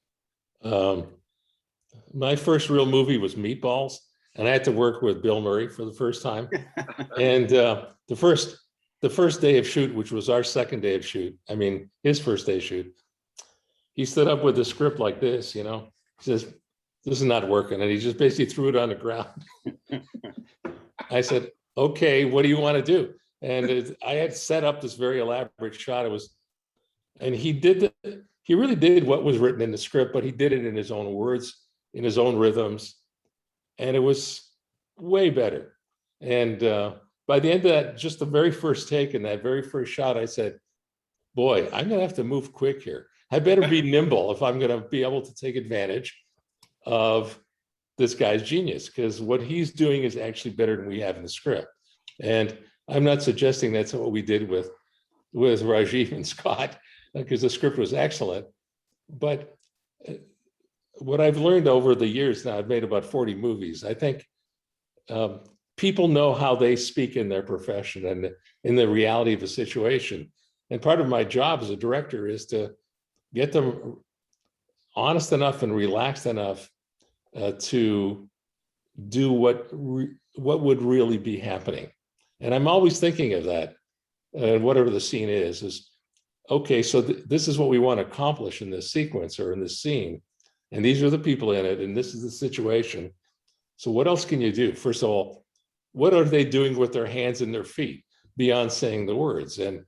My first real movie was Meatballs, and I had to work with Bill Murray for the first time. And the first day of shoot, which was our second day of shoot, his first day of shoot, he stood up with a script like this, he says, "This is not working." And he just basically threw it on the ground. I said, "Okay, what do you want to do?" And I had set up this very elaborate shot. And he really did what was written in the script, but he did it in his own words, in his own rhythms. And it was way better. And by the end of that, just the very first take and that very first shot, I said, boy, I'm going to have to move quick here. I better be nimble if I'm going to be able to take advantage of this guy's genius, because what he's doing is actually better than we have in the script. And I'm not suggesting that's what we did with Rajiv and Scott, because the script was excellent. But what I've learned over the years now, I've made about 40 movies. I think people know how they speak in their profession and in the reality of a situation. And part of my job as a director is to get them honest enough and relaxed enough to do what would really be happening. And I'm always thinking of that, whatever the scene is okay, so this is what we want to accomplish in this sequence or in this scene. And these are the people in it, and this is the situation. So what else can you do? First of all, what are they doing with their hands and their feet beyond saying the words? And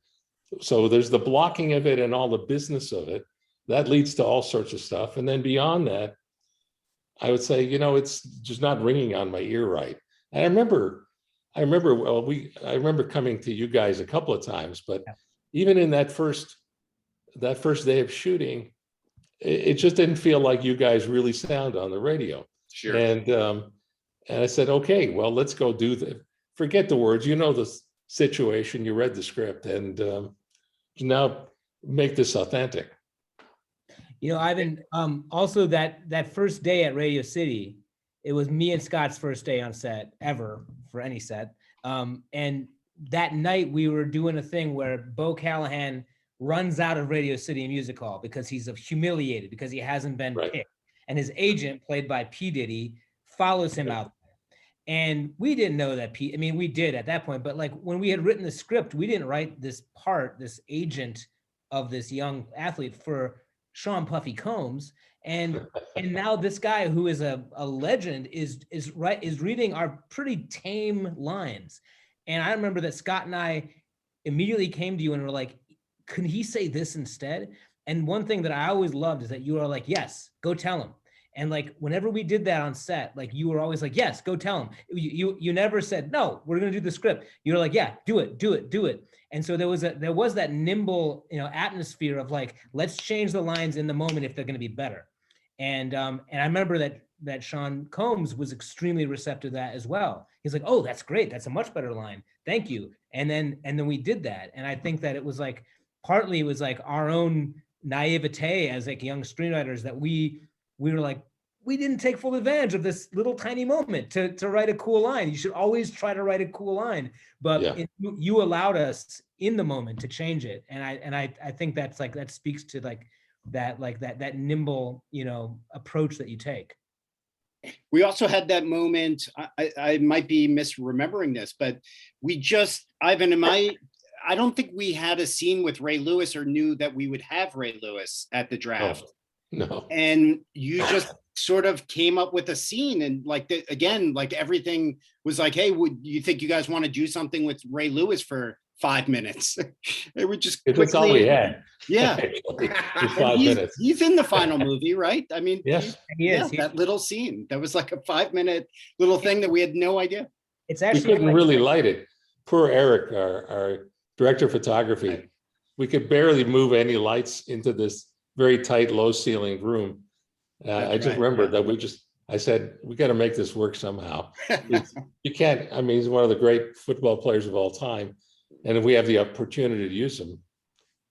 so there's the blocking of it and all the business of it. That leads to all sorts of stuff. And then beyond that, I would say, it's just not ringing on my ear right. And I remember coming to you guys a couple of times, but even in that first that first day of shooting, it just didn't feel like you guys really sound on the radio. Sure. And I said, okay, well, let's go do the, forget the words, you know the situation, you read the script, and now make this authentic. You know, Ivan, also that first day at Radio City, it was me and Scott's first day on set ever for any set. And that night we were doing a thing where Bo Callahan runs out of Radio City Music Hall because he's humiliated because he hasn't been picked. And his agent, played by P. Diddy, follows him out there. And we didn't know that I mean, we did at that point, but like when we had written the script, we didn't write this part, this agent of this young athlete for Sean Puffy Combs. And now this guy who is a legend is reading our pretty tame lines. And I remember that Scott and I immediately came to you and were like, can he say this instead? And one thing that I always loved is that you were like, yes, go tell him. And like, whenever we did that on set, like you were always like, yes, go tell him. You never said, no, we're going to do the script. You were like, yeah, do it. And so there was that nimble, atmosphere of like, let's change the lines in the moment if they're going to be better. And I remember that Sean Combs was extremely receptive to that as well. He's like, oh, that's great. That's a much better line. Thank you. And then we did that. And I think that it was like, partly it was like our own naivete as like young screenwriters that we were like, we didn't take full advantage of this little tiny moment to write a cool line. You should always try to write a cool line, but you allowed us in the moment to change it. And I think that's like, that speaks to like that nimble, approach that you take. We also had that moment, I might be misremembering this, but we just, Ivan and I don't think we had a scene with Ray Lewis or knew that we would have Ray Lewis at the draft. No. And you just sort of came up with a scene, and like again, like everything was like, hey, would you think you guys want to do something with Ray Lewis for 5 minutes? It would just quickly. That's all we had. Yeah. 5 minutes. He's in the final movie, right? I mean, yes, he is. That little scene, that was like a 5-minute little thing that we had no idea. It's actually, we couldn't really light it. Poor Eric, our director of photography. We could barely move any lights into this very tight, low ceilinged room. I just remember that I said, we got to make this work somehow. You can't, I mean, he's one of the great football players of all time. And if we have the opportunity to use him,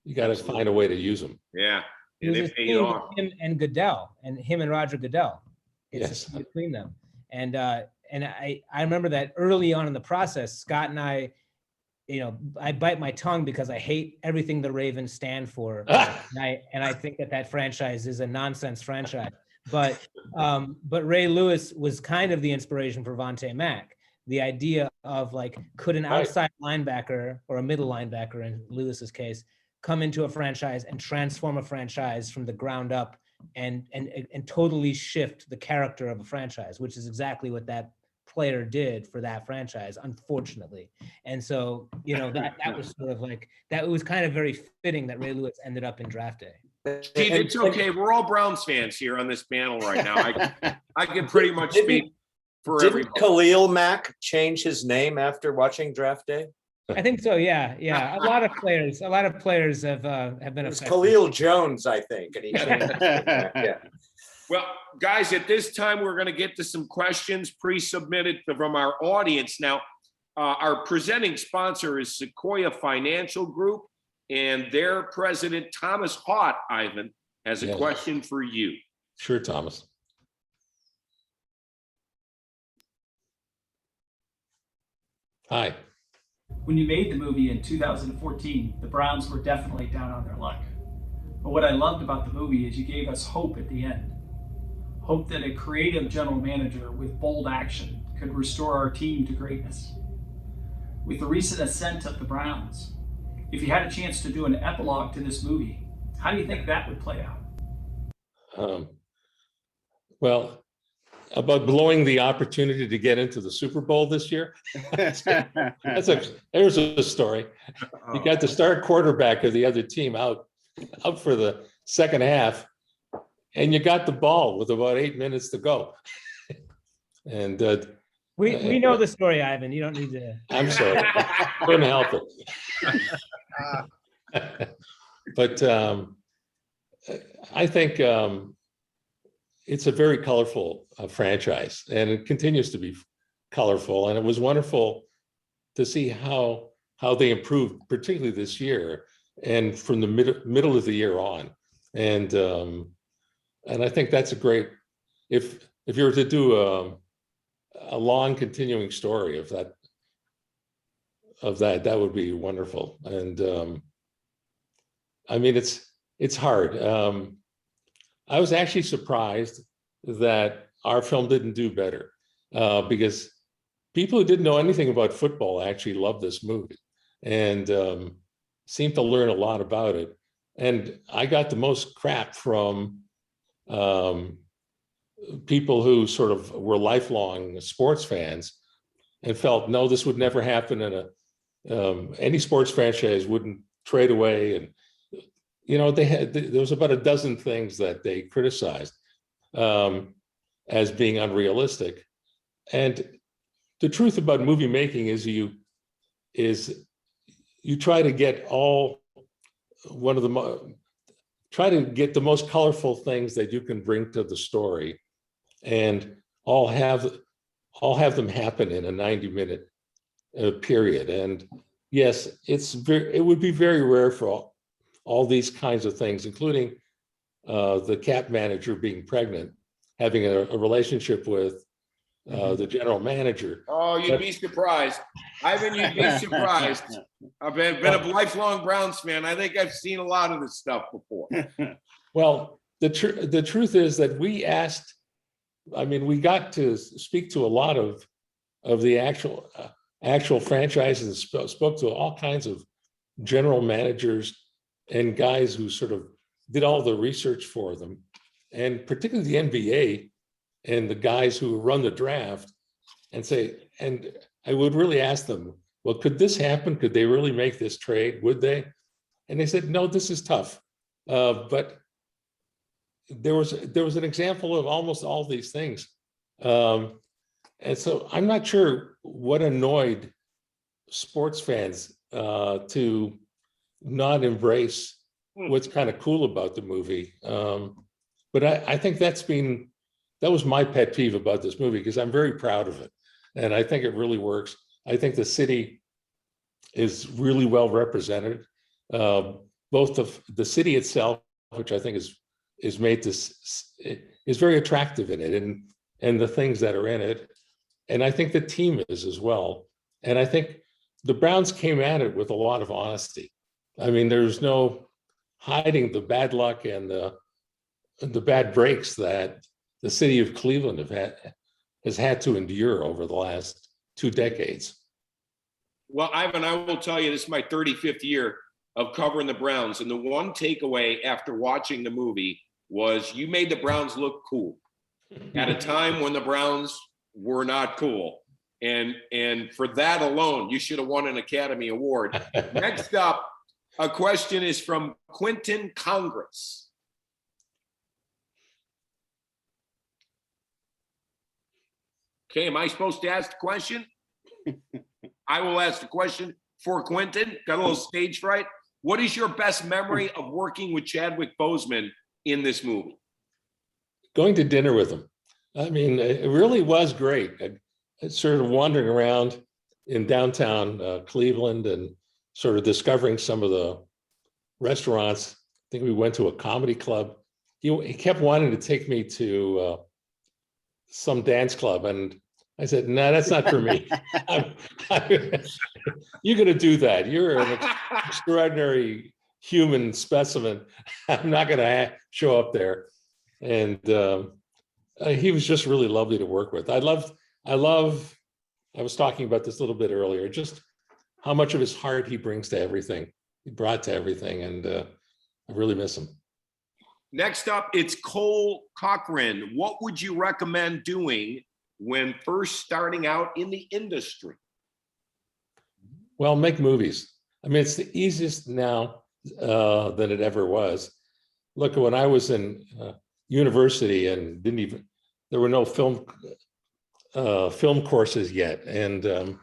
you got to find a way to use him. Yeah. And it paid off. Him and Goodell, and him and Roger Goodell. Yes. Between them. And I remember that early on in the process, Scott and I bite my tongue because I hate everything the Ravens stand for. And I think that franchise is a nonsense franchise. But Ray Lewis was kind of the inspiration for Vontae Mack. The idea of like, could an outside linebacker or a middle linebacker in Lewis's case come into a franchise and transform a franchise from the ground up and totally shift the character of a franchise, which is exactly what that player did for that franchise, unfortunately. And so, that was sort of like, that was kind of very fitting that Ray Lewis ended up in draft day. Steve, it's okay. We're all Browns fans here on this panel right now. I can pretty much speak for everybody. Didn't Khalil Mack change his name after watching draft day? I think so. Yeah. A lot of players have been affected. Khalil Jones, I think, and he changed. Yeah. Well, guys, at this time, we're going to get to some questions pre-submitted from our audience. Now, our presenting sponsor is Sequoia Financial Group, and their president, Thomas Haught, Ivan, has a question for you. Sure, Thomas. Hi. When you made the movie in 2014, the Browns were definitely down on their luck. But what I loved about the movie is you gave us hope at the end. Hope that a creative general manager with bold action could restore our team to greatness. With the recent ascent of the Browns, if you had a chance to do an epilogue to this movie, how do you think that would play out? Well, about blowing the opportunity to get into the Super Bowl this year. There's a story. You got the star quarterback of the other team out for the second half, and you got the ball with about 8 minutes to go. And we know the story, Ivan. You don't need to. I'm sorry. Couldn't help it. But I think it's a very colorful franchise, and it continues to be colorful. And it was wonderful to see how they improved, particularly this year and from the middle of the year on. And I think that's a great, if you were to do a long continuing story of that would be wonderful. And I mean, it's hard. I was actually surprised that our film didn't do better, because people who didn't know anything about football actually loved this movie and seemed to learn a lot about it. And I got the most crap from people who sort of were lifelong sports fans and felt, no, this would never happen, and any sports franchise wouldn't trade away. And there was about a dozen things that they criticized as being unrealistic. And the truth about movie making is you try to get try to get the most colorful things that you can bring to the story, and all have them happen in a 90-minute period. And yes, it would be very rare for all these kinds of things, including the cap manager being pregnant, having a relationship with the general manager. Oh, you'd be surprised. Ivan, you'd be surprised. I've been a lifelong Browns fan. I think I've seen a lot of this stuff before. Well, the truth is that we got to speak to a lot of the actual franchises, and spoke to all kinds of general managers and guys who sort of did all the research for them, and particularly the NBA and the guys who run the draft, and I would really ask them, well, could this happen? Could they really make this trade? Would they? And they said, no, this is tough. But there was an example of almost all these things. And so I'm not sure what annoyed sports fans to not embrace what's kind of cool about the movie. But I think that was my pet peeve about this movie, because I'm very proud of it. And I think it really works. I think the city is really well represented. Both the city itself, which I think is made this, is very attractive in it, and the things that are in it. And I think the team is as well. And I think the Browns came at it with a lot of honesty. I mean, there's no hiding the bad luck and the bad breaks that the city of Cleveland has had to endure over the last 2 decades. Well, Ivan, I will tell you, this is my 35th year of covering the Browns. And the one takeaway after watching the movie was you made the Browns look cool at a time when the Browns were not cool. And for that alone, you should have won an Academy Award. Next up, a question is from Quentin Congress. Okay, am I supposed to ask the question? I will ask the question for Quentin. Got a little stage fright. What is your best memory of working with Chadwick Boseman in this movie? Going to dinner with him. I mean, it really was great. I sort of wandering around in downtown Cleveland and sort of discovering some of the restaurants. I think we went to a comedy club. He kept wanting to take me to some dance club, and I said, no, that's not for me. You're going to do that. You're an extraordinary human specimen. I'm not going to show up there. And he was just really lovely to work with. I was talking about this a little bit earlier, just how much of his heart he brings to everything. He brought to everything, and I really miss him. Next up, it's Cole Cochran. What would you recommend doing when first starting out in the industry? Well, make movies. I mean, it's the easiest now than it ever was. Look, when I was in university and there were no film courses yet, and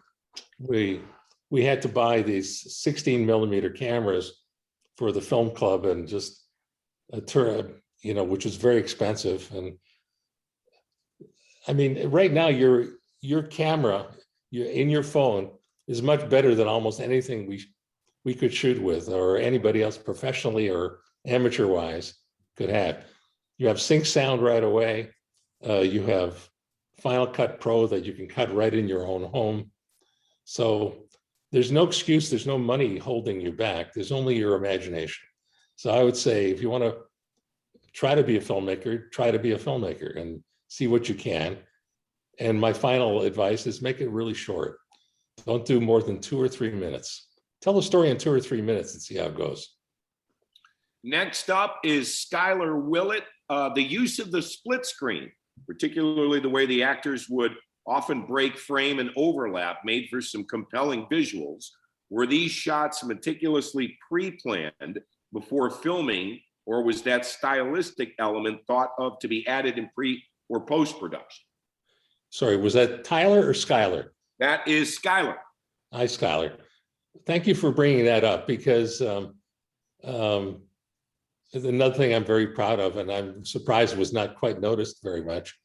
we had to buy these 16 millimeter cameras for the film club and just a tour, you know, which was very expensive. And I mean, right now your camera, in your phone is much better than almost anything we could shoot with, or anybody else professionally or amateur wise could have. You have sync sound right away. You have Final Cut Pro that you can cut right in your own home. So there's no excuse, there's no money holding you back. There's only your imagination. So I would say, if you want to try to be a filmmaker, try to be a filmmaker and see what you can. And my final advice is make it really short. Don't do more than 2 or 3 minutes. Tell a story in 2 or 3 minutes and see how it goes. Next up is Skylar Willett. The use of the split screen, particularly the way the actors would often break frame and overlap, made for some compelling visuals. Were these shots meticulously pre-planned before filming, or was that stylistic element thought of to be added in pre or post-production? Sorry, was that Tyler or Skylar? That is Skylar. Hi, Skylar. Thank you for bringing that up, because another thing I'm very proud of, and I'm surprised was not quite noticed very much.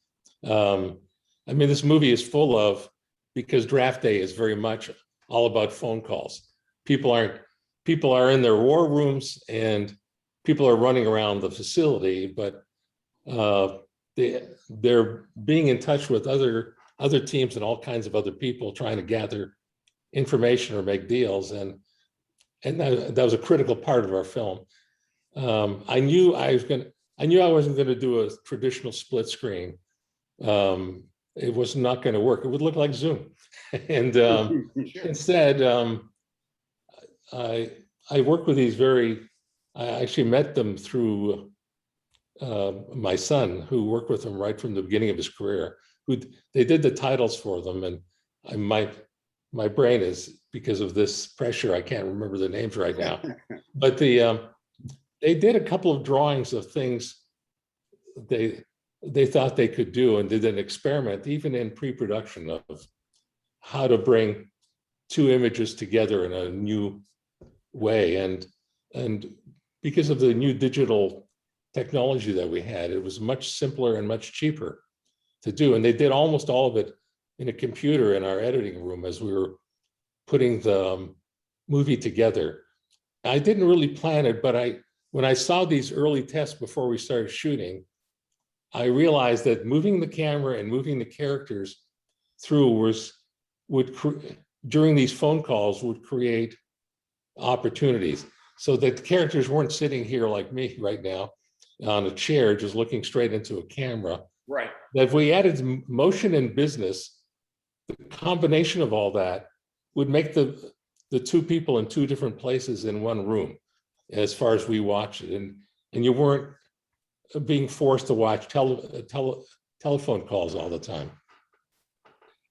I mean, this movie is full of, because draft day is very much all about phone calls. People are in their war rooms and people are running around the facility, but they're being in touch with other teams and all kinds of other people trying to gather information or make deals. And that was a critical part of our film. I knew I wasn't going to do a traditional split screen. It was not going to work. It would look like Zoom. And instead, I worked with these I actually met them through my son, who worked with them right from the beginning of his career. They did the titles for them, and my brain is, because of this pressure, I can't remember the names right now. But they did a couple of drawings of things they thought they could do, and did an experiment even in pre-production of how to bring 2 images together in a new way. And because of the new digital technology that we had, it was much simpler and much cheaper to do. And they did almost all of it in a computer in our editing room as we were putting the movie together. I didn't really plan it, but when I saw these early tests before we started shooting, I realized that moving the camera and moving the characters through during these phone calls would create opportunities, so that the characters weren't sitting here like me right now on a chair, just looking straight into a camera. Right. That if we added motion and business, the combination of all that would make the 2 people in 2 different places in one room, as far as we watch it. And you weren't being forced to watch telephone calls all the time.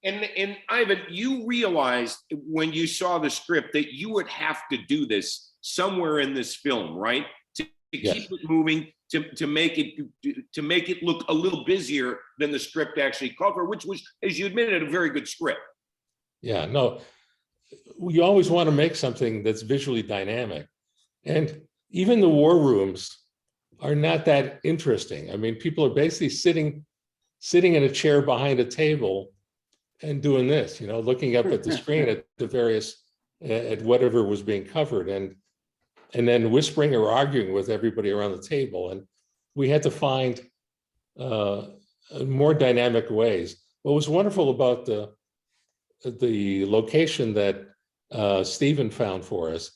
And Ivan, you realized when you saw the script that you would have to do this somewhere in this film, right? To Yes. keep it moving, to make it look a little busier than the script actually called for, which was, as you admitted, a very good script. Yeah, no, you always want to make something that's visually dynamic. And even the war rooms are not that interesting. I mean, people are basically sitting in a chair behind a table and doing this, you know, looking up at the screen at the various, at whatever was being covered, and then whispering or arguing with everybody around the table. And we had to find more dynamic ways. What was wonderful about the location that Stephen found for us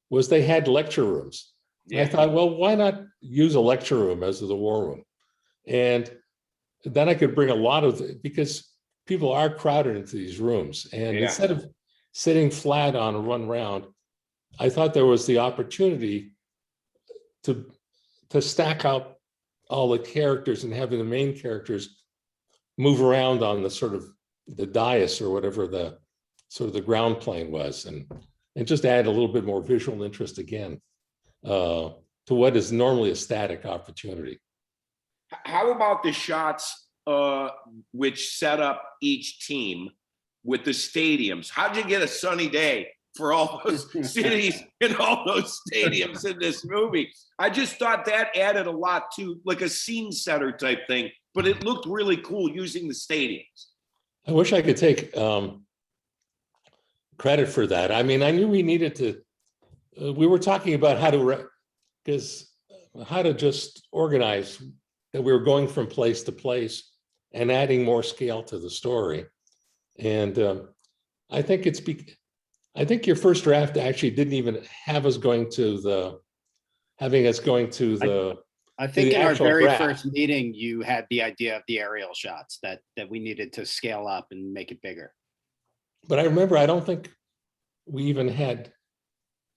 was they had lecture rooms. Yeah. I thought, well, why not use a lecture room as the war room? And then I could bring a lot of, because people are crowded into these rooms. And instead of sitting flat on one round, I thought there was the opportunity to stack up all the characters and having the main characters move around on the sort of the dais or whatever the sort of the ground plane was, and just add a little bit more visual interest again to what is normally a static opportunity. How about the shots which set up each team with the stadiums? How'd you get a sunny day for all those cities and all those stadiums in this movie. I just thought that added a lot to like a scene setter type thing, but it looked really cool using the stadiums. I wish I could take credit for that. I mean, I knew we needed to, we were talking about how to just organize that we were going from place to place and adding more scale to the story. And I think I think your first draft actually didn't even have us going to the, having us going to the. I think the in our actual very draft. first meeting, you had the idea of the aerial shots that we needed to scale up and make it bigger. But I remember, I don't think we even had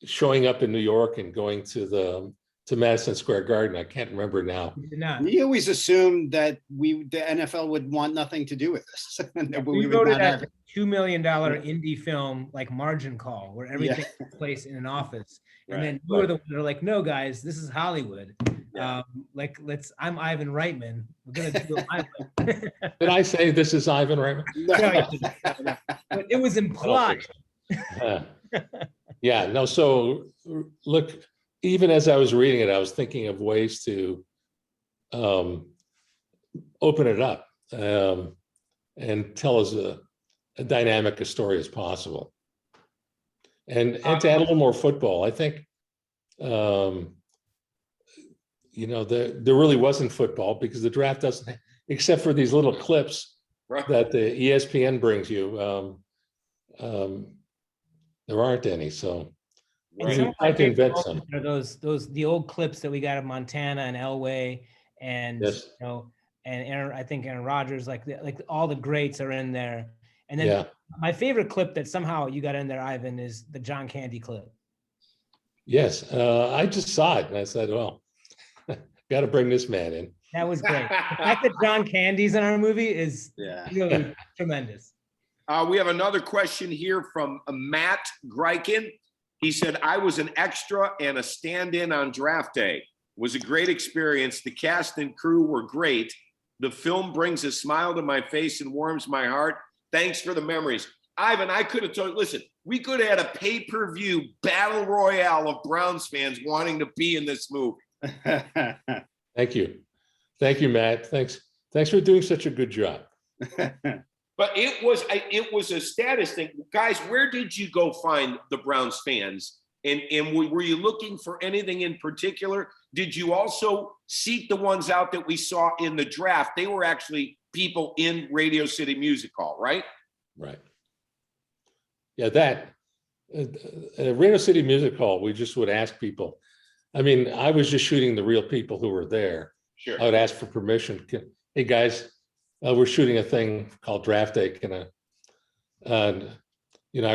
showing up in New York and going to Madison Square Garden. I can't remember now. We did not. We always assumed that the NFL would want nothing to do with this. And that We would wrote it not have as a $2 million indie film, like Margin Call, where everything takes place in an office. And then you were the one that were like, no, guys, this is Hollywood. Yeah. I'm Ivan Reitman. We're gonna do it my way. Did I say this is Ivan Reitman? No, but it was implied. Yeah, no, so look, even as I was reading it, I was thinking of ways to open it up and tell as a dynamic a story as possible. And to add a little more football, I think, you know, there really wasn't football because the draft doesn't, except for these little clips that the ESPN brings you, there aren't any. So we had to invent some. The old clips that we got of Montana and Elway and Yes. you know, and Aaron, I think Aaron Rodgers, like all the greats are in there. And then my favorite clip that somehow you got in there, Ivan, is the John Candy clip. Yes, I just saw it and I said, well, got to bring this man in. That was great. The fact that John Candy's in our movie is really tremendous. We have another question here from Matt Greiken. He said, I was an extra and a stand-in on draft day. It was a great experience. The cast and crew were great. The film brings a smile to my face and warms my heart. Thanks for the memories. Ivan, I could have told you, listen, we could have had a pay-per-view battle royale of Browns fans wanting to be in this movie. Thank you. Thank you, Matt. Thanks for doing such a good job. But it was a status thing. Guys, where did you go find the Browns fans? And were you looking for anything in particular? Did you also seek the ones out that we saw in the draft? They were actually people in Radio City Music Hall, right? Right. Yeah, that Radio City Music Hall, we just would ask people. I mean, I was just shooting the real people who were there. Sure. I would ask for permission. Hey guys, we're shooting a thing called Draft Day. Can I? And you know,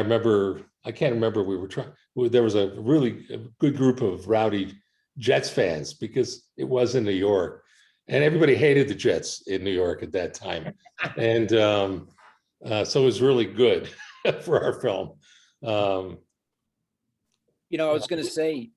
I can't remember. We were trying. There was a really good group of rowdy Jets fans because it was in New York, and everybody hated the Jets in New York at that time, and so it was really good for our film. You know, I was going to say,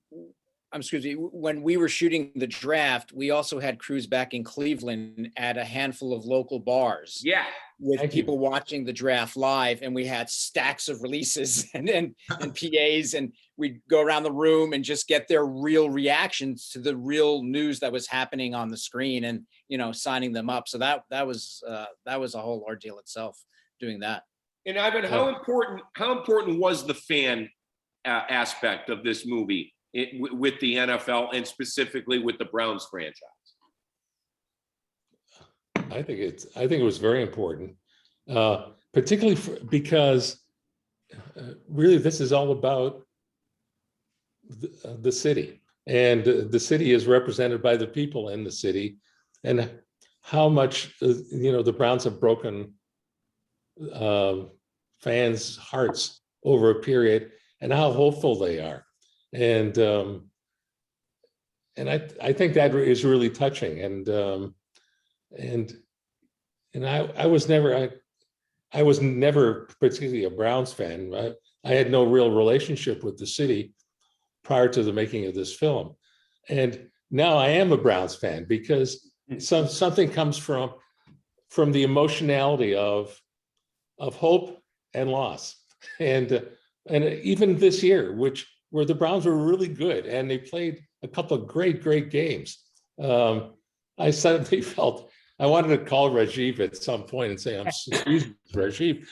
excuse me, when we were shooting the draft, we also had crews back in Cleveland at a handful of local bars. Yeah. With people watching the draft live, and we had stacks of releases and PAs, and we'd go around the room and just get their real reactions to the real news that was happening on the screen, and you know, signing them up. So that was a whole ordeal itself, doing that. And Ivan, how important was the fan aspect of this movie with the NFL and specifically with the Browns franchise? I think it was very important, particularly because really this is all about the city, and the city is represented by the people in the city, and how much you know the Browns have broken fans' hearts over a period, and how hopeful they are, and I think that is really touching, and I was never particularly a Browns fan. I had no real relationship with the city prior to the making of this film, and now I am a Browns fan because something comes from the emotionality of hope and loss, and and even this year, where the Browns were really good and they played a couple of great games. I suddenly felt I wanted to call Rajiv at some point and say, "I'm excuse me, Rajiv."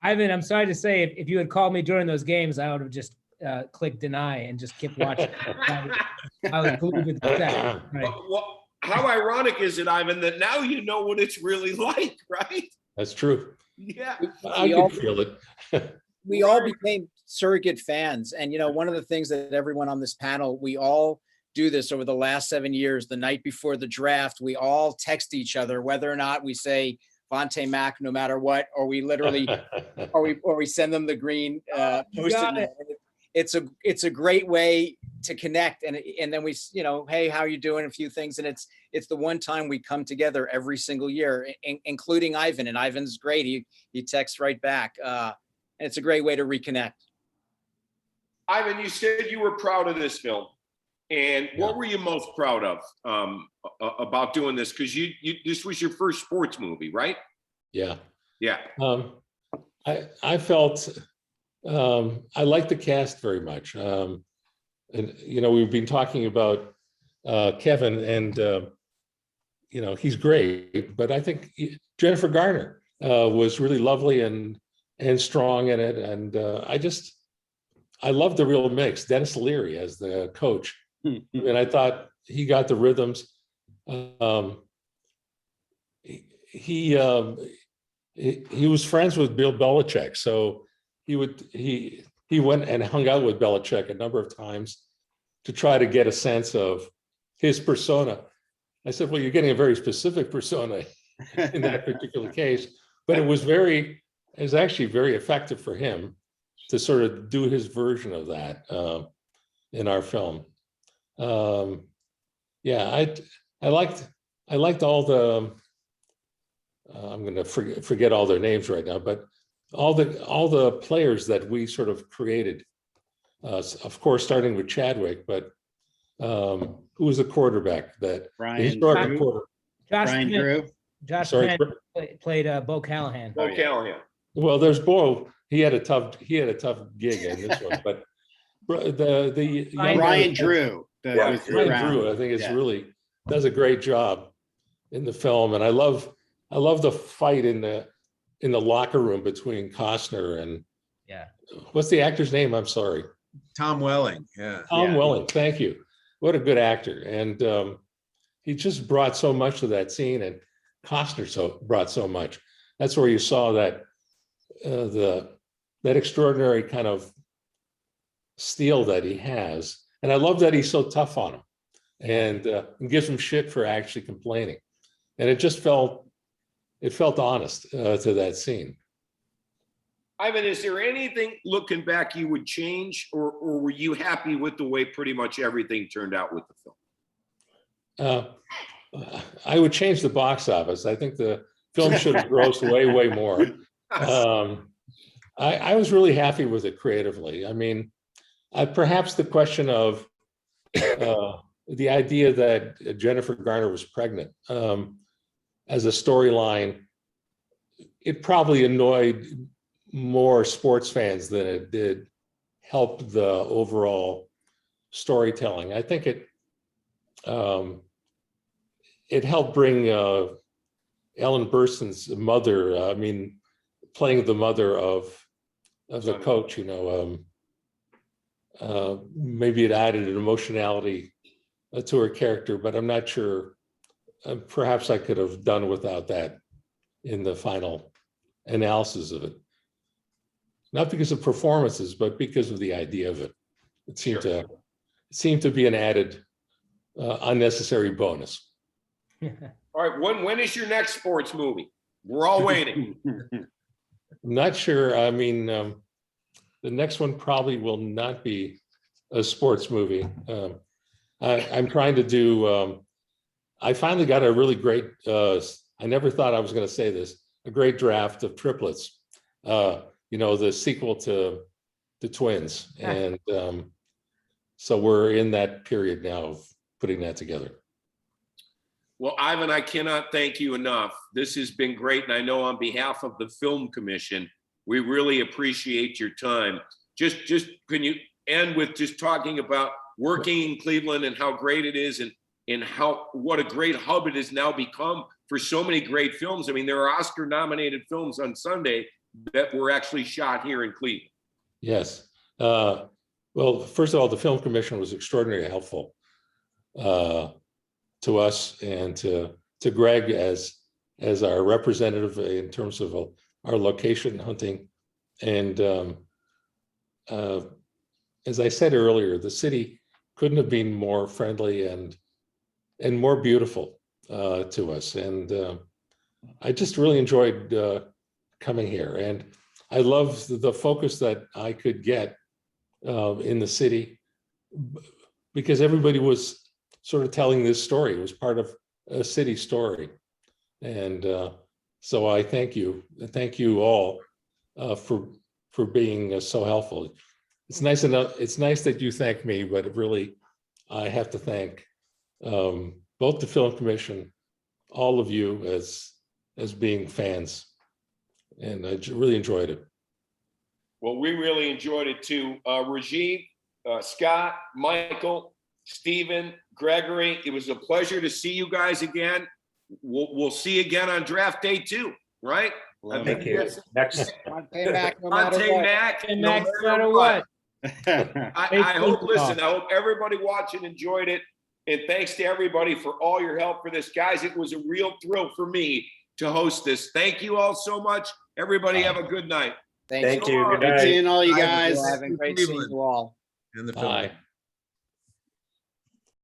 Ivan, I'm sorry to say, if you had called me during those games, I would have just clicked deny and just kept watching. I was glued to the set. Right. Well, how ironic is it, Ivan, that now you know what it's really like, right? That's true. Yeah. I can feel it. We all became surrogate fans. And, one of the things that everyone on this panel, we all do this over the last 7 years. The night before the draft, we all text each other, whether or not we say Vontae Mack, no matter what, or we literally, or we send them the green post-it note. It's a great way to connect. And then we, hey, how are you doing? A few things. And it's the one time we come together every single year, including Ivan. And Ivan's great. He texts right back. And it's a great way to reconnect. Ivan, you said you were proud of this film. And what were you most proud of about doing this? Because this was your first sports movie, right? Yeah. Yeah. I felt I like the cast very much. And we've been talking about Kevin, and he's great. But I think Jennifer Garner was really lovely and strong in it, and I love the real mix. Dennis Leary as the coach. And I thought he got the rhythms. He was friends with Bill Belichick, so he went and hung out with Belichick a number of times to try to get a sense of his persona. I said, "Well, you're getting a very specific persona in that particular case," but it was actually very effective for him to sort of do his version of that in our film. I liked all the I'm going to forget all their names right now, but all the players that we sort of created, of course starting with Chadwick, but who was the quarterback that Brian Drew. Brian Drew. Josh Penn played Bo Callahan. Bo Callahan. Well, there's Bo. He had a tough gig in this one, but the Brian Drew. Brian Drew, I think it's really does a great job in the film, and I love the fight in the locker room between Costner and what's the actor's name? I'm sorry. Tom Welling. Yeah. Tom Welling. Thank you. What a good actor, and he just brought so much to that scene, and Costner brought so much. That's where you saw that that extraordinary kind of steel that he has. And I love that he's so tough on him and gives him shit for actually complaining. And it just felt honest to that scene. Ivan, is there anything looking back you would change, or were you happy with the way pretty much everything turned out with the film? I would change the box office. I think the film should have grossed way more. I was really happy with it creatively. I mean, perhaps the question of the idea that Jennifer Garner was pregnant as a storyline, it probably annoyed more sports fans than it did help the overall storytelling. I think it helped bring Ellen Burstyn's mother, playing the mother of the coach, maybe it added an emotionality to her character, but I'm not sure. Perhaps I could have done without that in the final analysis of it. Not because of performances, but because of the idea of it. It seemed to be an added unnecessary bonus. All right, when is your next sports movie? We're all waiting. I'm not sure. I mean, the next one probably will not be a sports movie. I'm trying to do, I finally got a really great, I never thought I was going to say this, a great draft of Triplets, the sequel to The Twins. And so we're in that period now of putting that together. Well, Ivan, I cannot thank you enough. This has been great. And I know on behalf of the Film Commission, We really appreciate your time. Just can you end with just talking about working in Cleveland and how great it is, and what a great hub it has now become for so many great films. I mean, there are Oscar nominated films on Sunday that were actually shot here in Cleveland. Yes. Well, first of all, the Film Commission was extraordinarily helpful to us and to Greg as our representative in terms of our location hunting. And as I said earlier, the city couldn't have been more friendly and more beautiful to us. And I just really enjoyed coming here. And I love the focus that I could get in the city, because everybody was sort of telling this story. It was part of a city story. And so I thank you all for being so helpful. It's nice enough. It's nice that you thank me, but really, I have to thank both the Film Commission, all of you as being fans, and I really enjoyed it. Well, we really enjoyed it too. Rajiv, Scott, Michael, Stephen, Gregory, it was a pleasure to see you guys again. We'll see you again on draft day too, right? Thank you. Next. Monte Mac, no matter Monte what. Mac, No matter what. I hope everybody watching enjoyed it. And thanks to everybody for all your help for this. Guys, it was a real thrill for me to host this. Thank you all so much. Everybody have a good night. Thank you. Good Good night. seeing all you Bye. guys. Having great seeing you all. And the Bye. film.